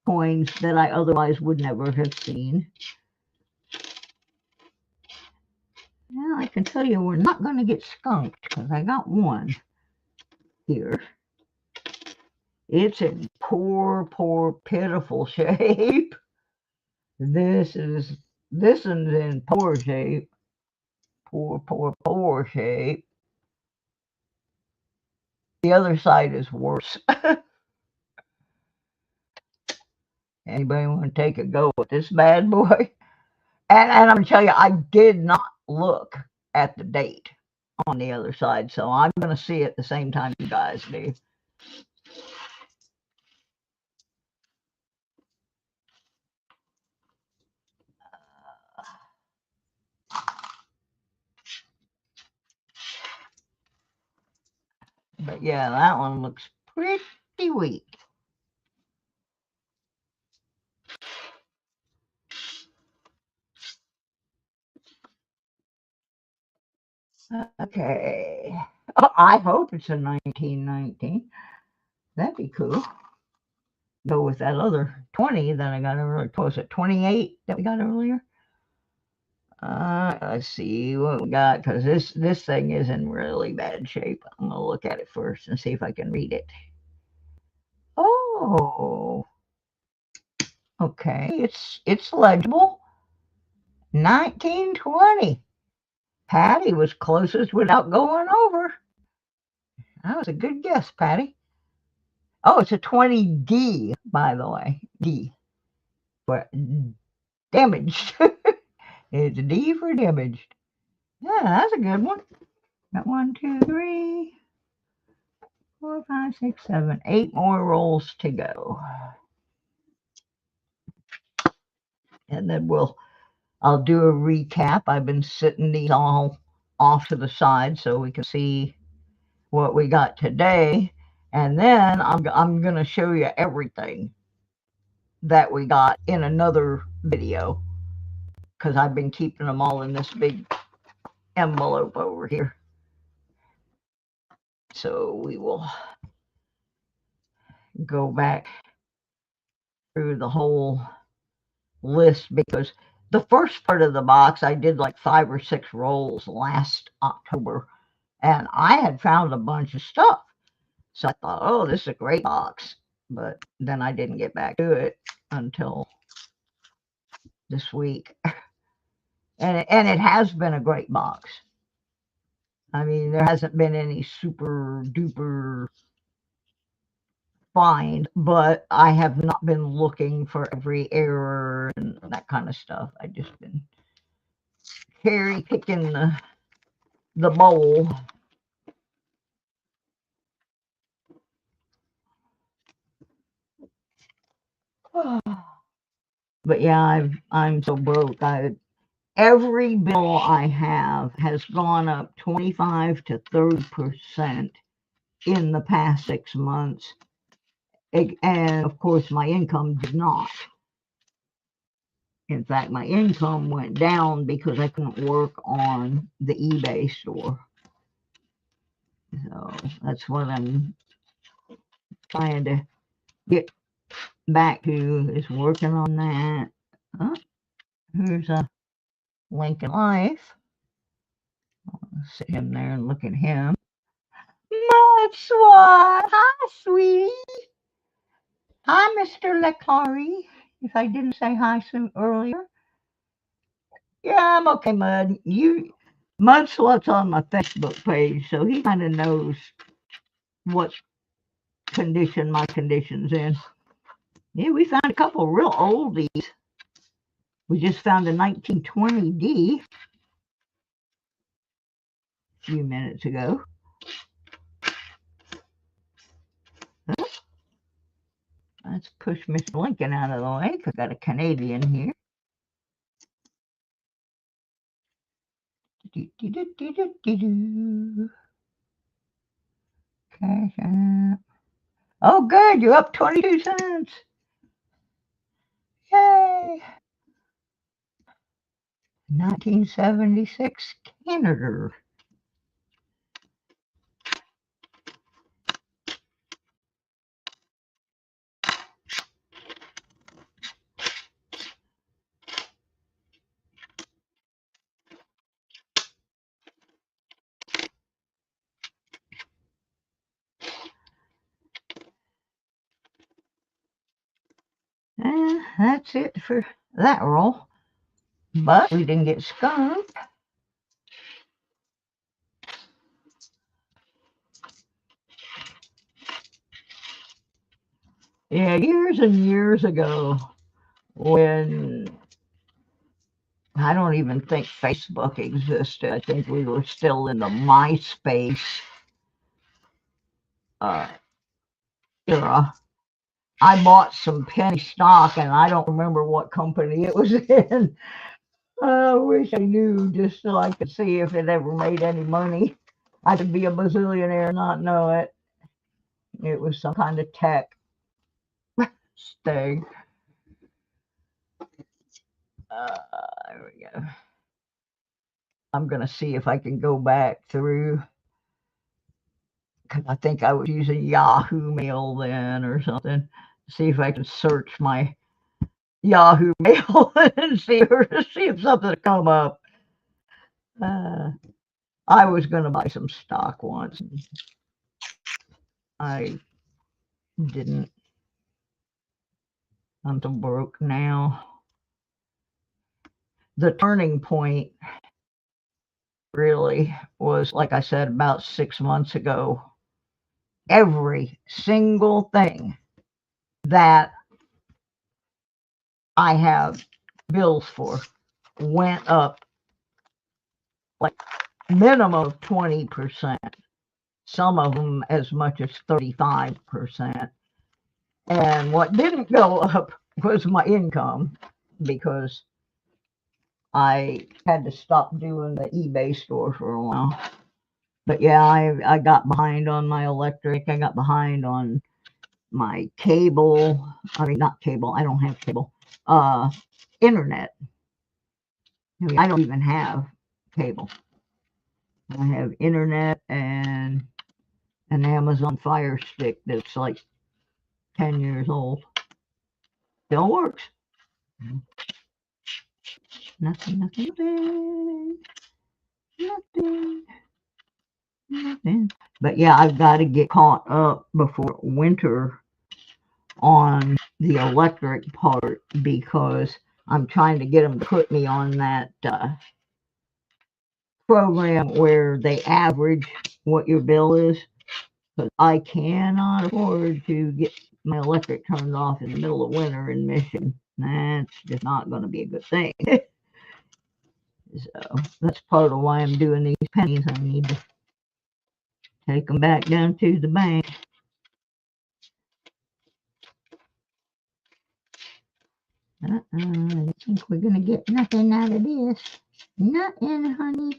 [SPEAKER 1] coins that I otherwise would never have seen. Now I can tell you we're not going to get skunked because I got one here. It's in poor, pitiful shape. This one's in poor shape. Poor shape. The other side is worse. Anybody want to take a go at this bad boy? And I'm going to tell you, I did not look at the date on the other side, so I'm going to see it the same time you guys do. But yeah, that one looks pretty weak. Okay. Oh, I hope it's a 1919. That'd be cool. Go with that other 20 that I got earlier. Was it 28 that we got earlier? Let's see what we got, because this thing is in really bad shape. I'm gonna look at it first and see if I can read it. Oh, okay, it's legible. 1920. Patty was closest without going over. That was a good guess, Patty. Oh, it's a 20D, by the way. D. But damaged. It's D for damaged. Yeah, that's a good one. Got 1, 2, 3, 4, 5, 6, 7, 8 more rolls to go. And then I'll do a recap. I've been sitting these all off to the side so we can see what we got today. And then I'm going to show you everything that we got in another video, because I've been keeping them all in this big envelope over here. So we will go back through the whole list, because the first part of the box I did like 5 or 6 rolls last October, and I had found a bunch of stuff. So I thought, oh, this is a great box. But then I didn't get back to it until this week. And it has been a great box. I mean, there hasn't been any super duper find, but I have not been looking for every error and that kind of stuff. I've just been cherry picking the bowl. But yeah, I'm so broke. Every bill I have has gone up 25 to 30% in the past 6 months. And of course, my income did not. In fact, my income went down because I couldn't work on the eBay store. So that's what I'm trying to get back to, is working on that. Oh, here's a Lincoln Life. I'll sit him there and look at him. Mud Swat! Hi, sweetie. Hi, Mr. Lecari. If I didn't say hi earlier. Yeah, I'm okay, Mud. Mud Swat's on my Facebook page, so he kind of knows what condition my condition's in. Yeah, we found a couple real oldies. We just found a 1920D a few minutes ago. Let's push Mr. Lincoln out of the way, because I got a Canadian here. Cash App. Oh, good. You're up 22 cents. Yay. 1976 Canada. And that's it for that roll. But we didn't get skunked. Yeah, years and years ago, when I don't even think Facebook existed. I think we were still in the MySpace era. I bought some penny stock, and I don't remember what company it was in. I wish I knew, just so I could see if it ever made any money. I could be a bazillionaire and not know it. It was some kind of tech thing. There we go. I'm going to see if I can go back through, because I think I was using Yahoo Mail then or something. See if I can search my Yahoo Mail and see if something come up. I was going to buy some stock once. I didn't. I'm so broke now. The turning point really was, like I said, about 6 months ago. Every single thing that I have bills for went up like minimum of 20%. Some of them as much as 35%. And what didn't go up was my income, because I had to stop doing the eBay store for a while. But yeah, I got behind on my electric. I got behind on my cable. I mean, not cable. I don't have cable. Internet. I mean, I don't even have cable. I have internet and an Amazon Fire Stick that's like 10 years old. Still works. Nothing. But yeah, I've got to get caught up before winter on the electric part, because I'm trying to get them to put me on that program where they average what your bill is, because I cannot afford to get my electric turned off in the middle of winter in Michigan. That's just not going to be a good thing. So that's part of why I'm doing these pennies. I need to take them back down to the bank. I don't think we're going to get nothing out of this. Nothing, honey.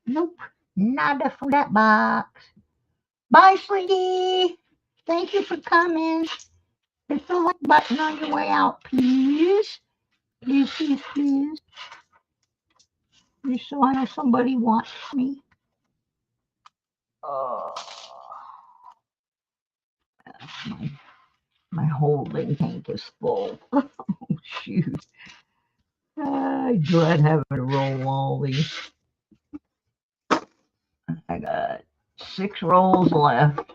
[SPEAKER 1] Nope. Nada from that box. Bye, sweetie. Thank you for coming. Hit the like button on your way out, please. Please, please, please. Just so I know somebody wants me. Oh, my holding tank is full. Oh, shoot. I dread having to roll all these. I got 6 rolls left.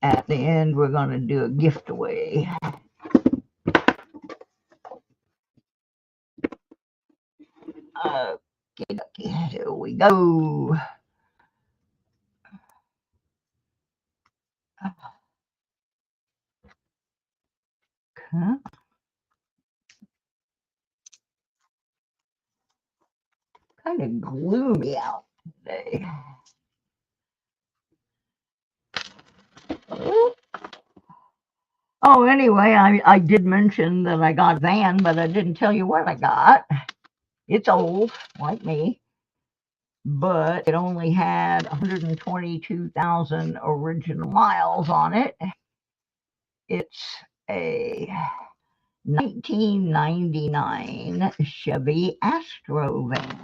[SPEAKER 1] At the end, we're going to do a gift away. Okay, here we go. Okay. Kind of gloomy out today. Oh, anyway, I did mention that I got a van, but I didn't tell you what I got. It's old, like me, but it only had 122,000 original miles on it. It's a 1999 Chevy Astro van.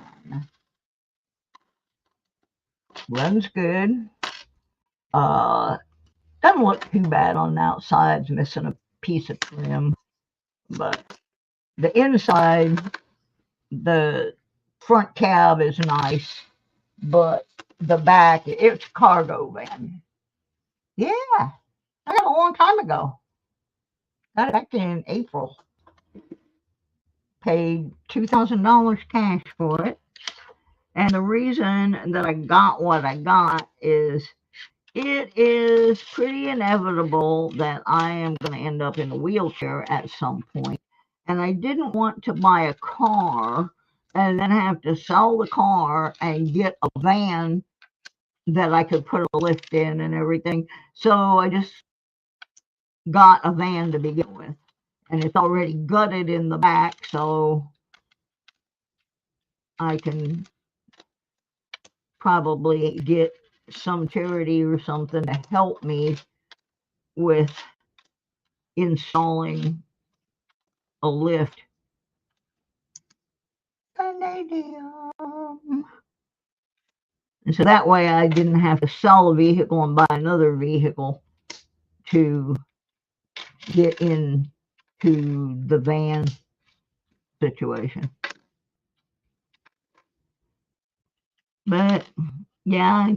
[SPEAKER 1] Runs good. Doesn't look too bad on the outside. It's missing a piece of trim, but the inside, the front cab is nice, but the back, it's a cargo van. Yeah, I got a long time ago. Got it back in April. Paid $2,000 cash for it. And the reason that I got what I got is it is pretty inevitable that I am going to end up in a wheelchair at some point. And I didn't want to buy a car and then have to sell the car and get a van that I could put a lift in and everything. So I just got a van to begin with. And it's already gutted in the back, so I can probably get some charity or something to help me with installing a lift. Canadian. And so that way I didn't have to sell a vehicle and buy another vehicle to get into the van situation. But yeah,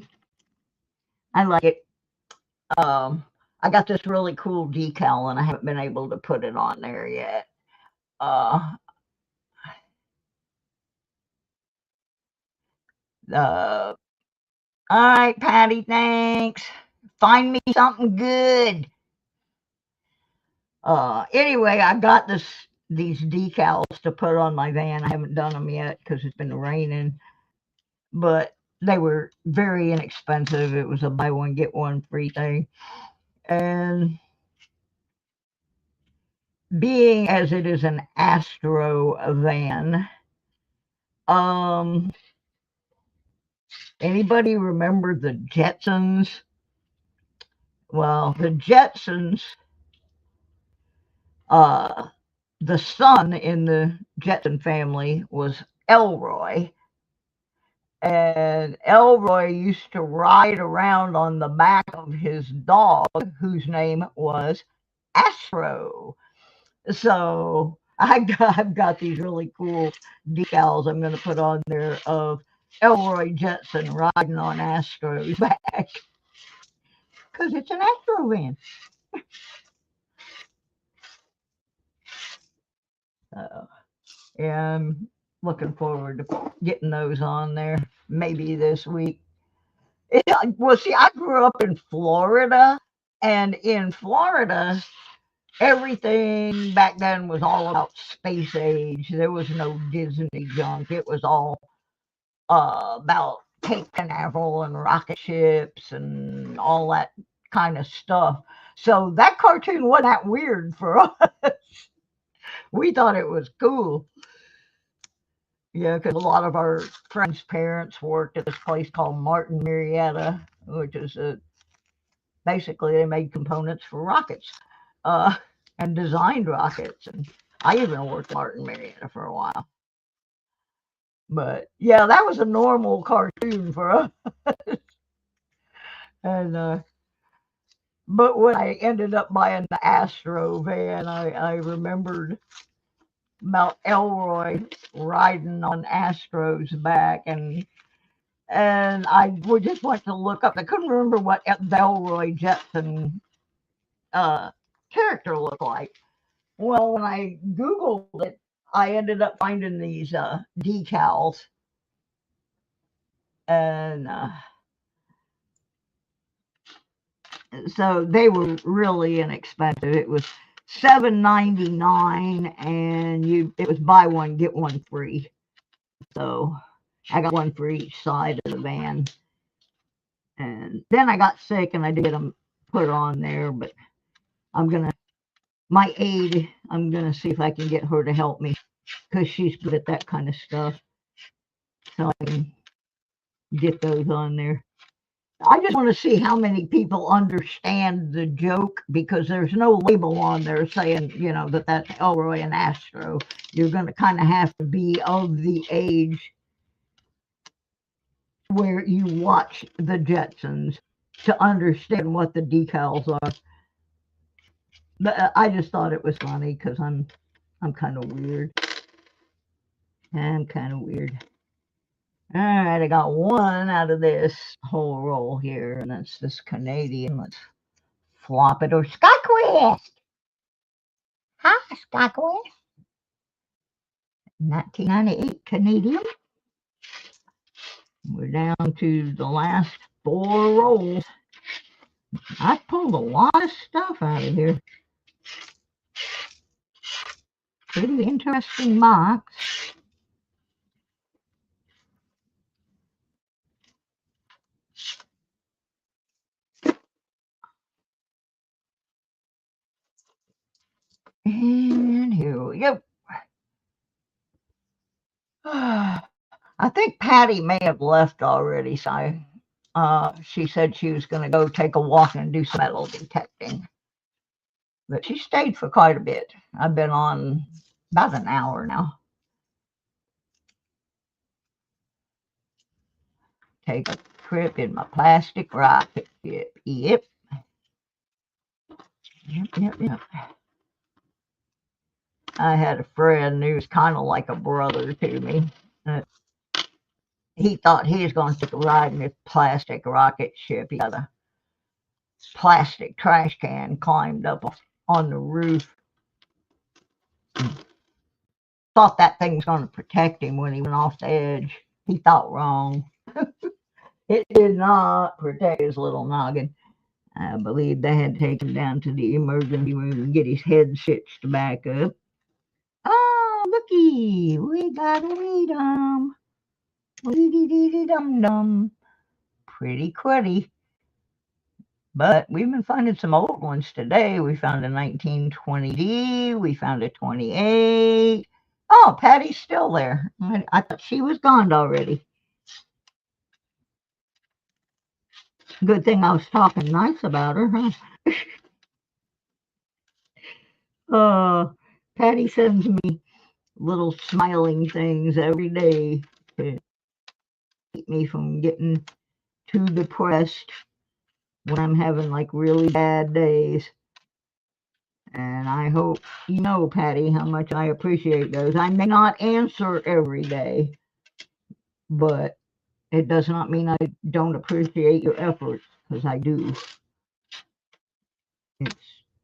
[SPEAKER 1] I like it. I got this really cool decal and I haven't been able to put it on there yet. All right, Patty, thanks. Find me something good. Anyway, I got these decals to put on my van. I haven't done them yet because it's been raining, but they were very inexpensive. It was a buy one get one free thing, and being as it is an Astro van, anybody remember the Jetsons? Well, the Jetsons, the son in the Jetson family was Elroy. And Elroy used to ride around on the back of his dog, whose name was Astro. So I've got these really cool decals I'm going to put on there of Elroy Jetson riding on Astro's back. Because it's an Astro van. Yeah, I'm looking forward to getting those on there maybe this week. Well, see, I grew up in Florida, and in Florida, everything back then was all about space age. There was no Disney junk. It was all about Cape Canaveral and rocket ships and all that kind of stuff. So that cartoon wasn't that weird for us. We thought it was cool. Yeah, because a lot of our friends' parents worked at this place called Martin Marietta, which is basically they made components for rockets and designed rockets. And I even worked at Martin Marietta for a while. But yeah, that was a normal cartoon for us. And but when I ended up buying the Astro van, I remembered about Elroy riding on Astro's back, and I just went to look up. I couldn't remember what the Elroy Jetson character looked like. Well, when I Googled it, I ended up finding these decals, and so they were really inexpensive. It was $7.99, and it was buy one get one free. So I got one for each side of the van. And then I got sick and I did get them put on there, but my aide, I'm gonna see if I can get her to help me because she's good at that kind of stuff. So I can get those on there. I just want to see how many people understand the joke, because there's no label on there saying, that that's Elroy and Astro. You're going to kind of have to be of the age where you watch the Jetsons to understand what the decals are. But I just thought it was funny because I'm kind of weird. I'm kind of weird. All right, I got one out of this whole roll here, and that's this Canadian. Let's flop it or SkyQuest. Hi, SkyQuest. 1998 Canadian. We're down to the last 4 rolls. I pulled a lot of stuff out of here. Pretty interesting box. And here we go. I think Patty may have left already, so she said she was going to go take a walk and do some metal detecting. But she stayed for quite a bit. I've been on about an hour now. Take a trip in my plastic rocket ship. Yep. I had a friend who was kind of like a brother to me. He thought he was going to take a ride in his plastic rocket ship. He got a plastic trash can, climbed up on the roof. Thought that thing was going to protect him when he went off the edge. He thought wrong. It did not protect his little noggin. I believe they had to take him down to the emergency room and get his head stitched back up. Oh, looky, we got a Weedum. Weedy-dee-dee-dum-dum. Pretty quitty. But we've been finding some old ones today. We found a 1920D. We found a 28. Oh, Patty's still there. I thought she was gone already. Good thing I was talking nice about her, huh? Patty sends me little smiling things every day to keep me from getting too depressed when I'm having like really bad days. And I hope you know, Patty, how much I appreciate those. I may not answer every day, but it does not mean I don't appreciate your efforts, because I do. It's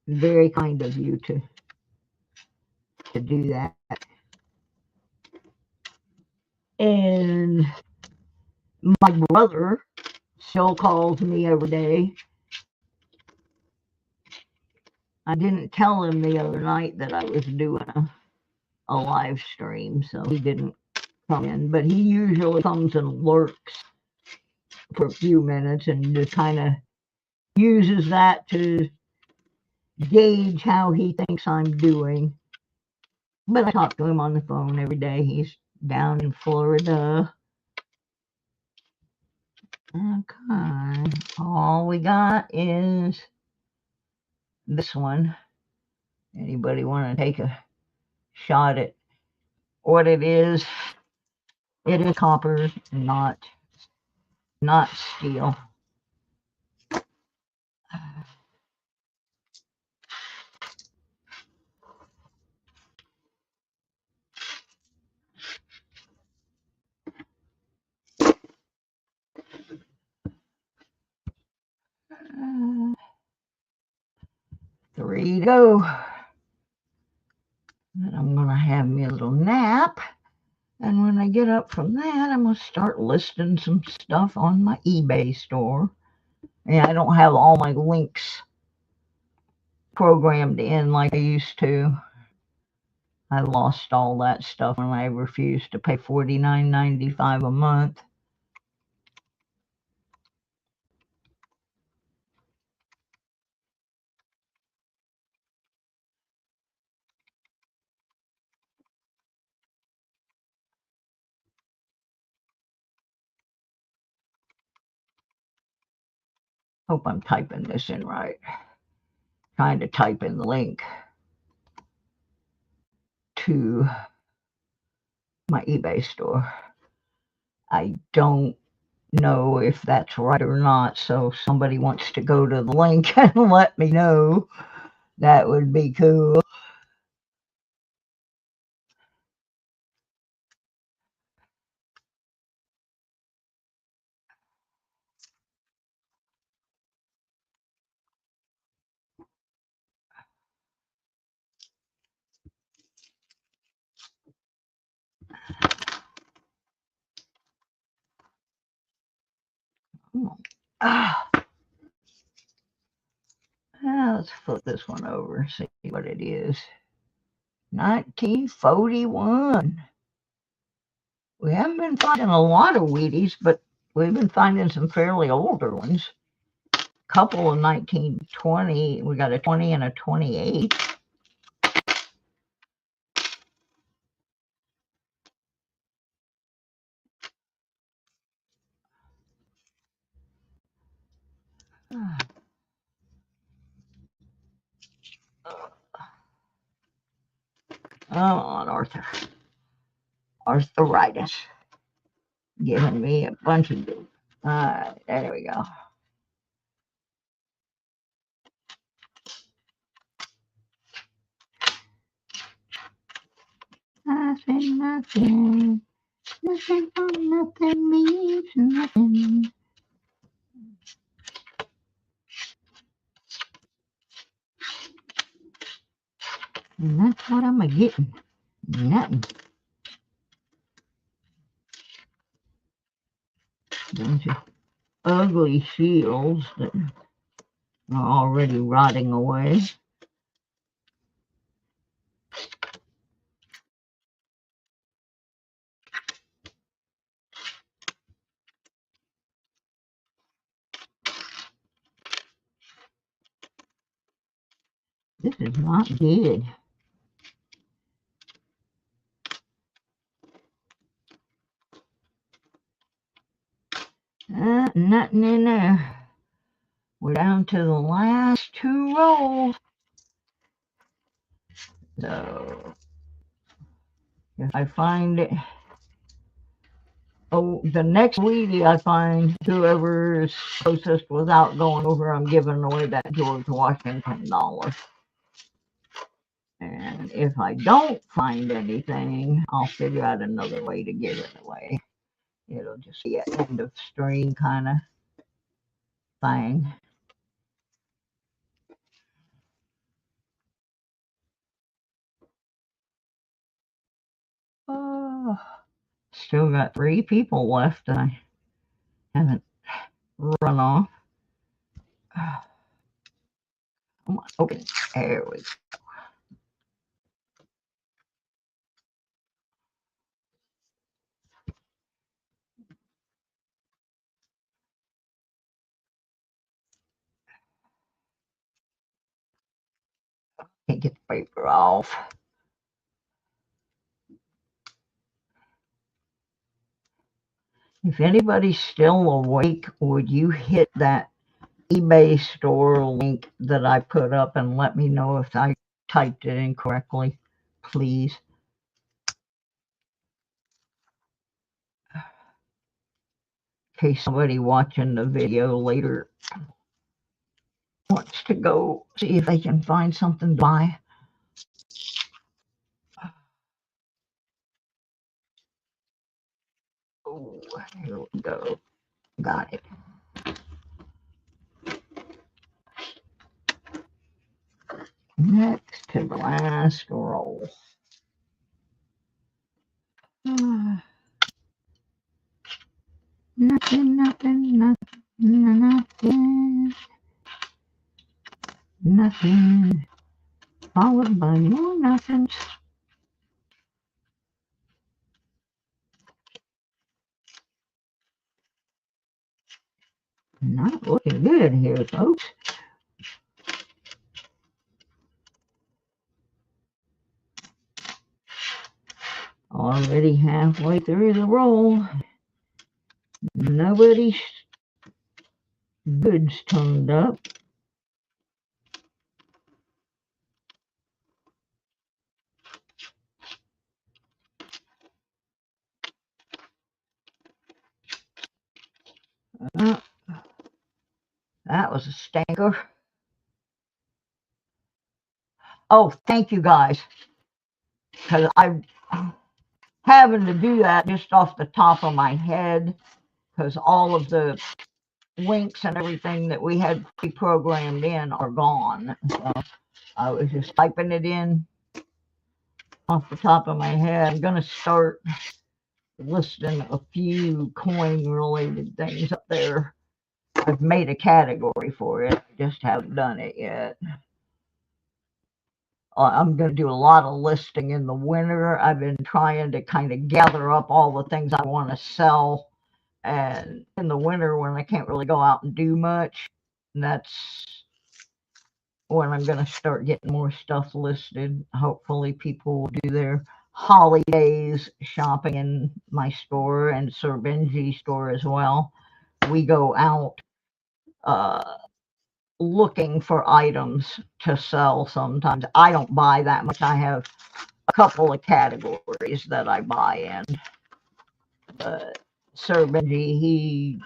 [SPEAKER 1] very kind of you to do that. And my brother still calls me every day. I didn't tell him the other night that I was doing a live stream, so he didn't come in. But he usually comes and lurks for a few minutes and just kind of uses that to gauge how he thinks I'm doing. But I talk to him on the phone every day. He's down in Florida. Okay. All we got is this one. Anybody want to take a shot at what it is? It is copper, not steel. Uh, 3 to go. And I'm going to have me a little nap. And when I get up from that, I'm going to start listing some stuff on my eBay store. And I don't have all my links programmed in like I used to. I lost all that stuff when I refused to pay $49.95 a month. Hope I'm typing this in right. Trying to type in the link to my eBay store. I don't know if that's right or not, so if somebody wants to go to the link and let me know, that would be cool. Come on. Ah. Let's flip this one over, see what it is. 1941. We haven't been finding a lot of Wheaties, but we've been finding some fairly older ones. Couple of 1920. We got a 20 and a 28. Oh, arthritis. Giving me a bunch of goop. Alright, there we go. Nothing, nothing. Nothing from nothing means nothing. And that's what I'm getting. Nothing. Bunch of ugly shields that are already rotting away. This is not good. Nothing in there. We're down to the last 2 rolls. So, if I find it, the next Wheatie I find, whoever is closest without going over, I'm giving away that George Washington dollar. And if I don't find anything, I'll figure out another way to give it away. It'll just be an end of stream kind of thing. Oh, still got 3 people left that I haven't run off. Come on, open. There we go. Can't get the paper off. If anybody's still awake, would you hit that eBay store link that I put up and let me know if I typed it incorrectly, please? In case somebody watching the video later wants to go see if they can find something to buy. Oh, here we go. Got it. Next to the last roll. Nothing, nothing, nothing, nothing. Nothing. Followed by more nothings. Not looking good here, folks. Already halfway through the roll. Nobody's goods turned up. That was a stinker. Oh, thank you guys. Because I'm having to do that just off the top of my head. Because all of the links and everything that we had pre-programmed in are gone. So I was just typing it in off the top of my head. I'm going to start listing a few coin related things up there I've made a category for it, just haven't done it yet. I'm going to do a lot of listing in the winter. I've been trying to kind of gather up all the things I want to sell. And in the winter, when I can't really go out and do much, that's when I'm going to start getting more stuff listed. Hopefully people will do their holidays shopping in my store and Sir Benji store as well. We go out looking for items to sell sometimes. I don't buy that much. I have a couple of categories that I buy in. But Sir Benji,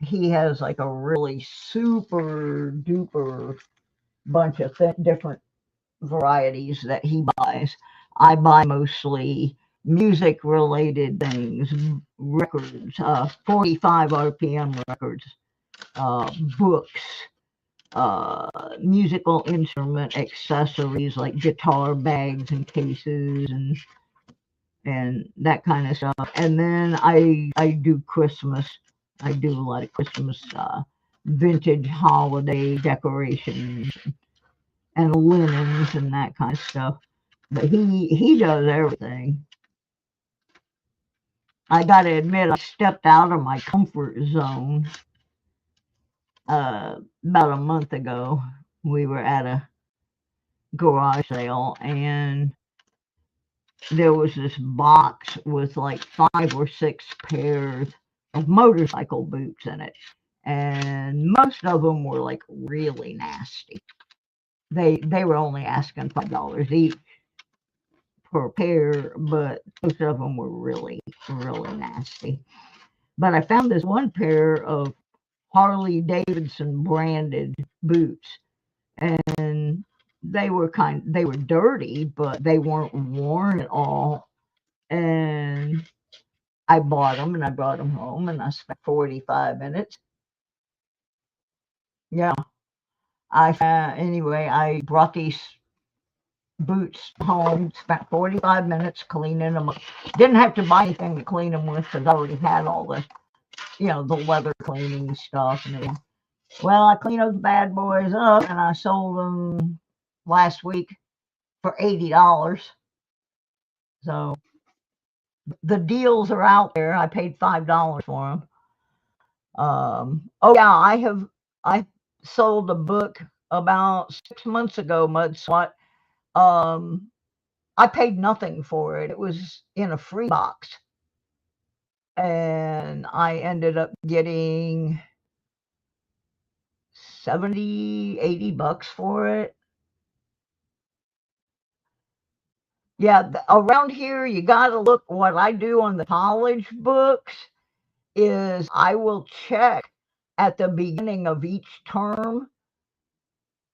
[SPEAKER 1] he has like a really super duper bunch of different varieties that he buys. I buy mostly music related things, records, 45 RPM records, books, musical instrument accessories like guitar bags and cases and that kind of stuff. And then I do Christmas. I do a lot of Christmas vintage holiday decorations and linens and that kind of stuff. But he does everything. I gotta admit, I stepped out of my comfort zone about a month ago. We were at a garage sale and there was this box with like 5 or 6 pairs of motorcycle boots in it, and most of them were like really nasty. They were only asking $5 each per pair, but most of them were really nasty. But I found this one pair of Harley Davidson branded boots, and they were dirty, but they weren't worn at all. And I bought them and I brought them home and I spent 45 minutes. Yeah, anyway, I brought these boots home, spent 45 minutes cleaning them up. Didn't have to buy anything to clean them with because I already had all the, the leather cleaning stuff and everything. Well, I cleaned those bad boys up and I sold them last week for $80. So the deals are out there. I paid $5 for them. Oh yeah, I sold a book about 6 months ago, Mudswat. I paid nothing for it. It was in a free box. And I ended up getting 70, $80 for it. Yeah, around here, you got to look. What I do on the college books is I will check at the beginning of each term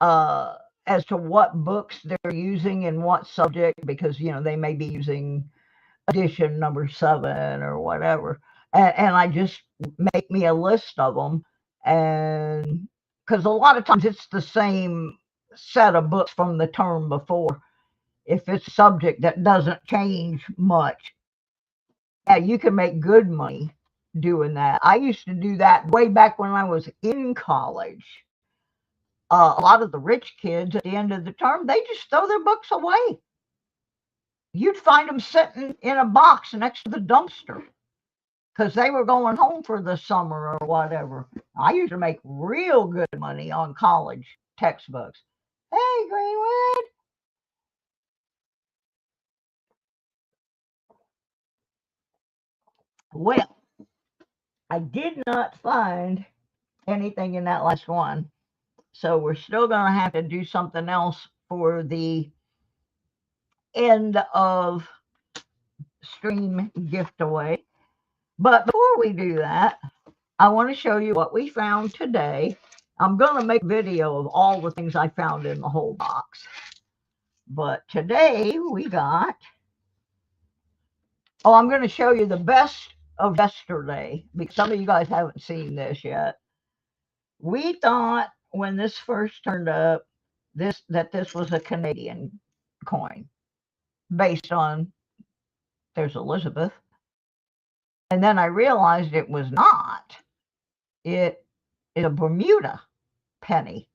[SPEAKER 1] as to what books they're using in what subject, because, they may be using edition number 7 or whatever. And I just make me a list of them. And because a lot of times it's the same set of books from the term before. If it's a subject that doesn't change much, yeah, you can make good money doing that. I used to do that way back when I was in college. A lot of the rich kids at the end of the term, they just throw their books away. You'd find them sitting in a box next to the dumpster because they were going home for the summer or whatever. I used to make real good money on college textbooks. Hey, Greenwood. Well, I did not find anything in that last one. So we're still going to have to do something else for the end of stream gift away. But before we do that, I want to show you what we found today. I'm going to make a video of all the things I found in the whole box. But today we got, I'm going to show you the best of yesterday, because some of you guys haven't seen this yet. We thought when this first turned up, that this was a Canadian coin based on, there's Elizabeth, And then I realized it was not. It is a Bermuda penny.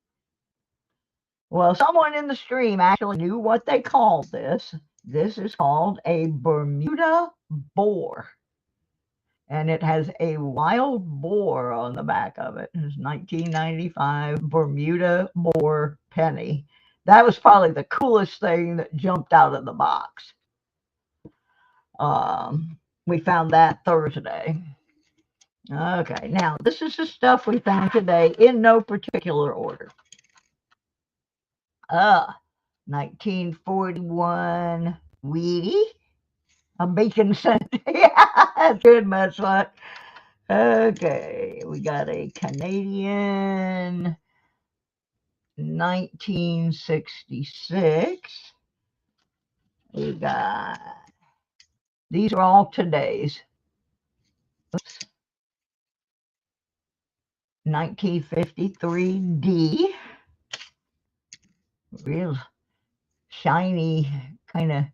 [SPEAKER 1] Well, someone in the stream actually knew what they called this. This is called a Bermuda boar. And it has a wild boar on the back of it. It's 1995 Bermuda boar penny. That was probably the coolest thing that jumped out of the box. We found that Thursday. Okay, now this is the stuff we found today in no particular order. 1941 Wheatie, a bacon scent. Yeah, that's good, Mudslot. Okay, we got a Canadian 1966. We got, these are all today's. Oops. 1953 D. Real shiny, kind of,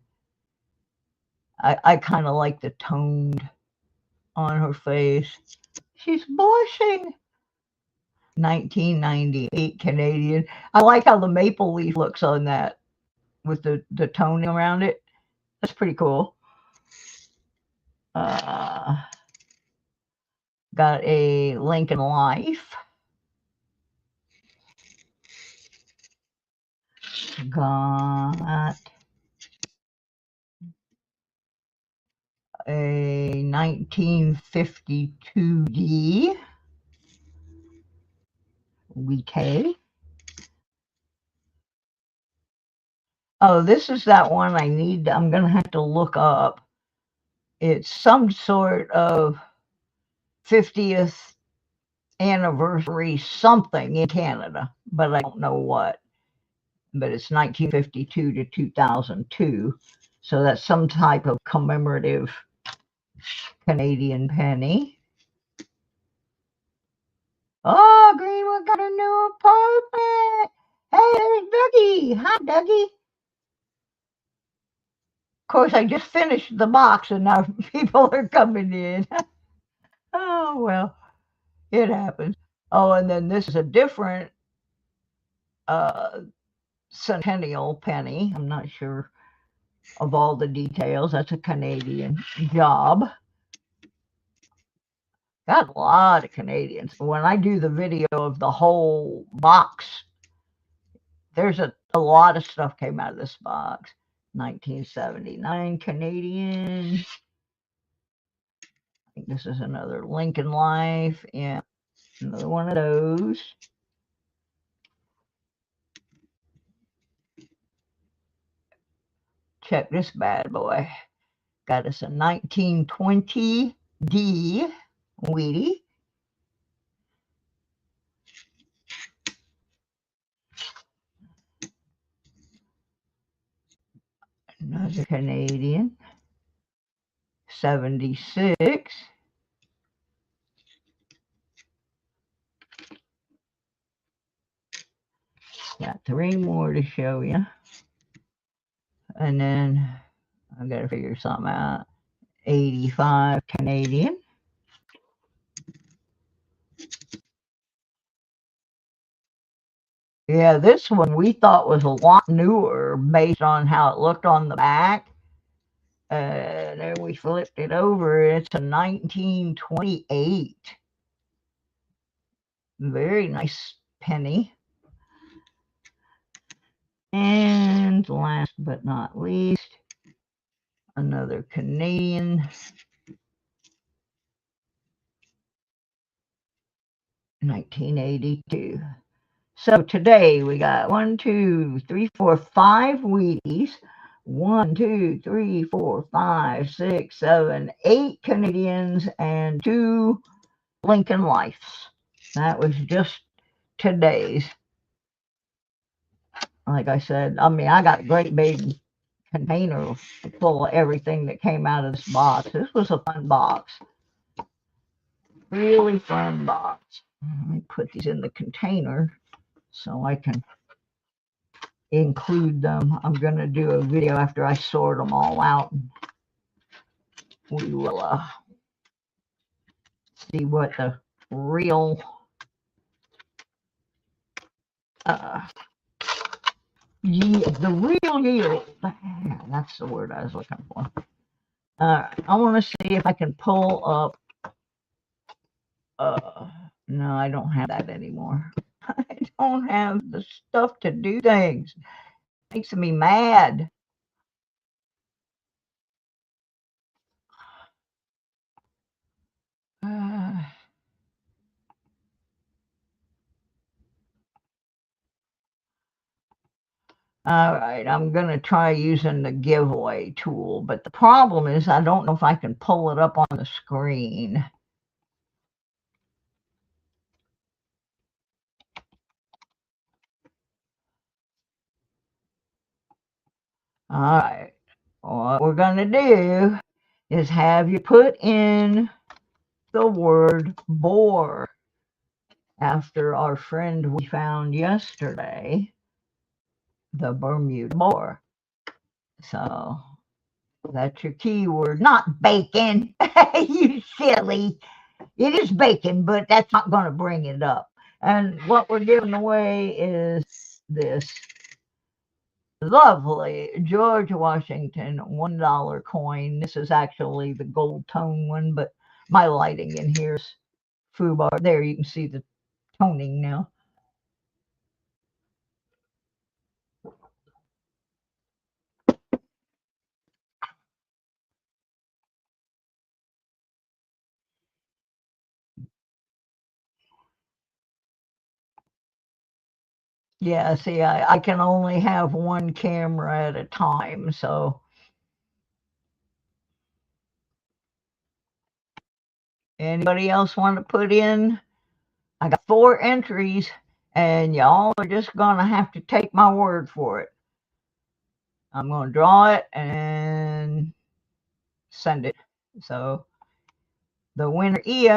[SPEAKER 1] I kind of like the toned on her face. She's blushing. 1998 Canadian. I like how the maple leaf looks on that with the toning around it. That's pretty cool. Got a Lincoln Life. Got a 1952 D. Wheatie. Oh, this is that one I'm going to have to look up. It's some sort of 50th anniversary something in Canada, but I don't know what. But it's 1952 to 2002. So that's some type of commemorative Canadian penny. Oh, Greenwood got a new apartment. Hey, there's Dougie. Hi, Dougie. Of course, I just finished the box and now people are coming in. Oh, well, it happens. Oh, and then this is a different centennial penny. I'm not sure of all the details. That's a Canadian job. Got a lot of Canadians. When I do the video of the whole box, there's a lot of stuff came out of this box. 1979 Canadian. I think this is another Lincoln Life. Yeah, another one of those. Check this bad boy. Got us a 1920 D Wheatie. Another Canadian. 76. Got 3 more to show you. And then I've got to figure something out. 85 Canadian. Yeah, this one we thought was a lot newer based on how it looked on the back. Then we flipped it over. It's a 1928. Very nice penny. And last but not least, another Canadian. 1982. So today we got 1, 2, 3, 4, 5 Wheaties. 1, 2, 3, 4, 5, 6, 7, 8 Canadians and 2 Lincoln Lives. That was just today's. Like I said, I mean, I got a great big container full of everything that came out of this box. This was a fun box. Really fun box. Let me put these in the container so I can include them. I'm going to do a video after I sort them all out. We will see what the real yield. That's the word I was looking for. I want to see if I can pull up. No, I don't have that anymore. I don't have the stuff to do things. It makes me mad. All right, I'm going to try using the giveaway tool, but the problem is I don't know if I can pull it up on the screen. All right, what we're going to do is have you put in the word boar after our friend we found yesterday, the Bermuda boar. So that's your keyword, not bacon. You silly. It is bacon, but that's not going to bring it up. And what we're giving away is this lovely George Washington $1 coin. This is actually the gold tone one, but my lighting in here's foobar. There, you can see the toning now. Yeah, see, I can only have one camera at a time, so anybody else want to put in? I got 4 entries, and y'all are just going to have to take my word for it. I'm going to draw it and send it. So the winner is...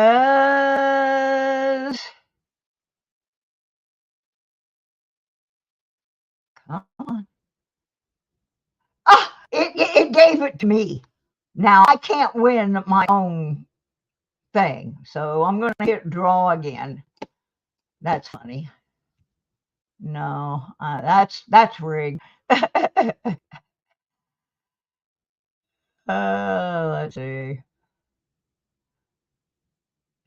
[SPEAKER 1] Come on. Ah, it gave it to me. Now, I can't win my own thing, so I'm going to hit draw again. That's funny. No, that's rigged. Let's see.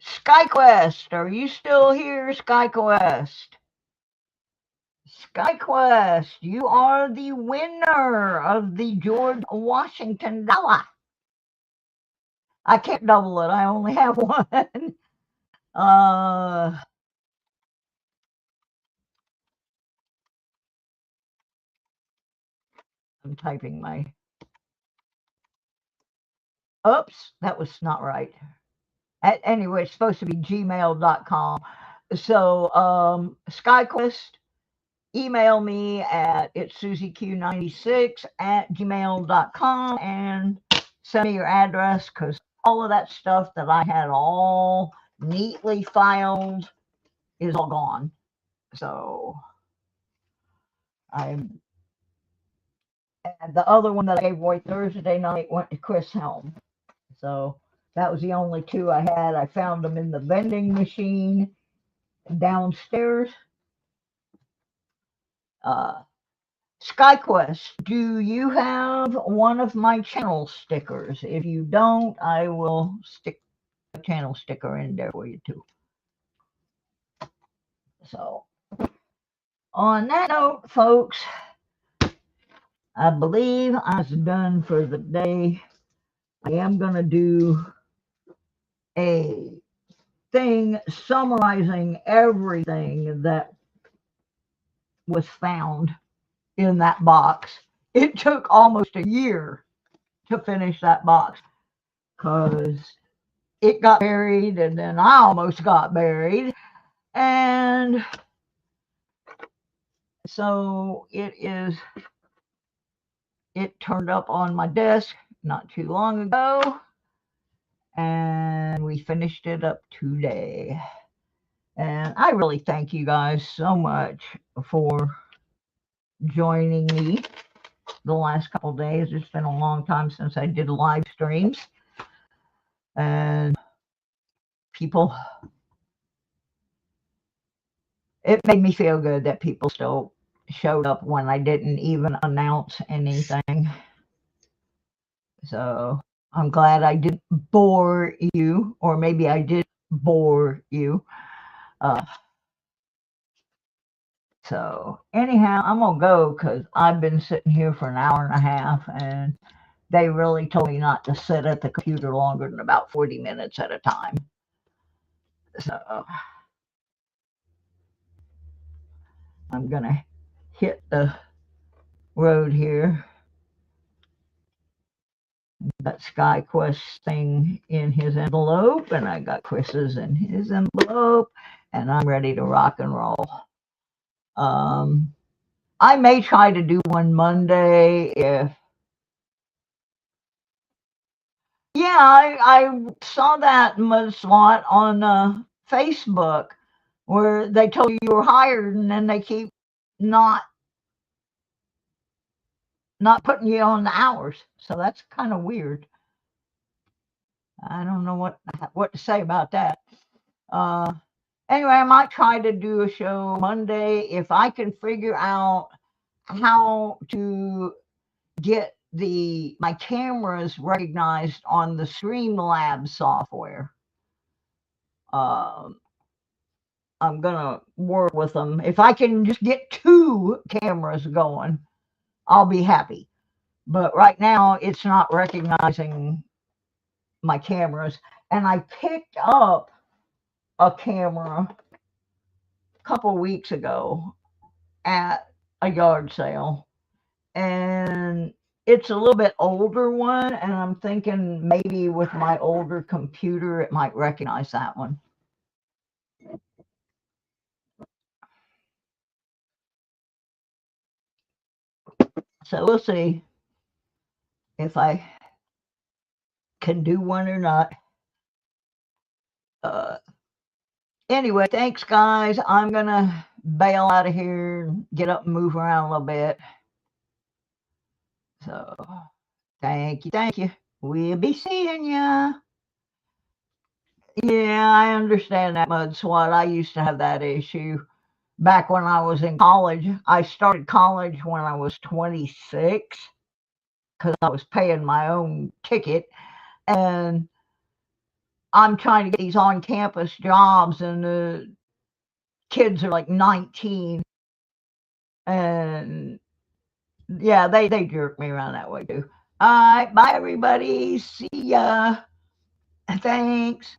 [SPEAKER 1] SkyQuest, are you still here, SkyQuest? SkyQuest, you are the winner of the George Washington dollar. I can't double it. I only have one. I'm typing my... Oops, that was not right. Anyway, it's supposed to be gmail.com. So, SkyQuest, email me at It'sSusieQue96 at gmail.com and send me your address, because all of that stuff that I had all neatly filed is all gone. So and the other one that I gave away Thursday night went to Chris Helm. So that was the only 2 I had. I found them in the vending machine downstairs. SkyQuest, do you have one of my channel stickers? If you don't, I will stick a channel sticker in there for you too. So on that note, folks, I believe I was done for the day. I am going to do a thing summarizing everything that was found in that box. It took almost a year to finish that box because it got buried, and then I almost got buried. And so it turned up on my desk not too long ago, and we finished it up today. And I really thank you guys so much for joining me the last couple of days. It's been a long time since I did live streams. And people, it made me feel good that people still showed up when I didn't even announce anything. So I'm glad I didn't bore you, or maybe I did bore you. So anyhow, I'm gonna go because I've been sitting here for an hour and a half, and they really told me not to sit at the computer longer than about 40 minutes at a time. So I'm gonna hit the road here. Got SkyQuest thing in his envelope, and I got Chris's in his envelope, and I'm ready to rock and roll. I may try to do one Monday if. Yeah, I saw that mudslot on Facebook where they told you were hired, and then they keep not putting you on the hours. So that's kind of weird. I don't know what to say about that. Anyway, I might try to do a show Monday if I can figure out how to get my cameras recognized on the Streamlabs software. I'm gonna work with them. If I can just get 2 cameras going, I'll be happy. But right now, it's not recognizing my cameras. And I picked up a camera a couple weeks ago at a yard sale, and it's a little bit older one, and I'm thinking maybe with my older computer it might recognize that one. So we'll see if I can do one or not. Anyway, thanks guys. I'm gonna bail out of here and get up and move around a little bit. So thank you. We'll be seeing ya. Yeah, I understand that, Mud Swat. I used to have that issue back when I was in college. I started college when I was 26 because I was paying my own ticket, and I'm trying to get these on-campus jobs, and the kids are like 19, and yeah, they jerk me around that way too. All right, bye everybody. See ya. Thanks.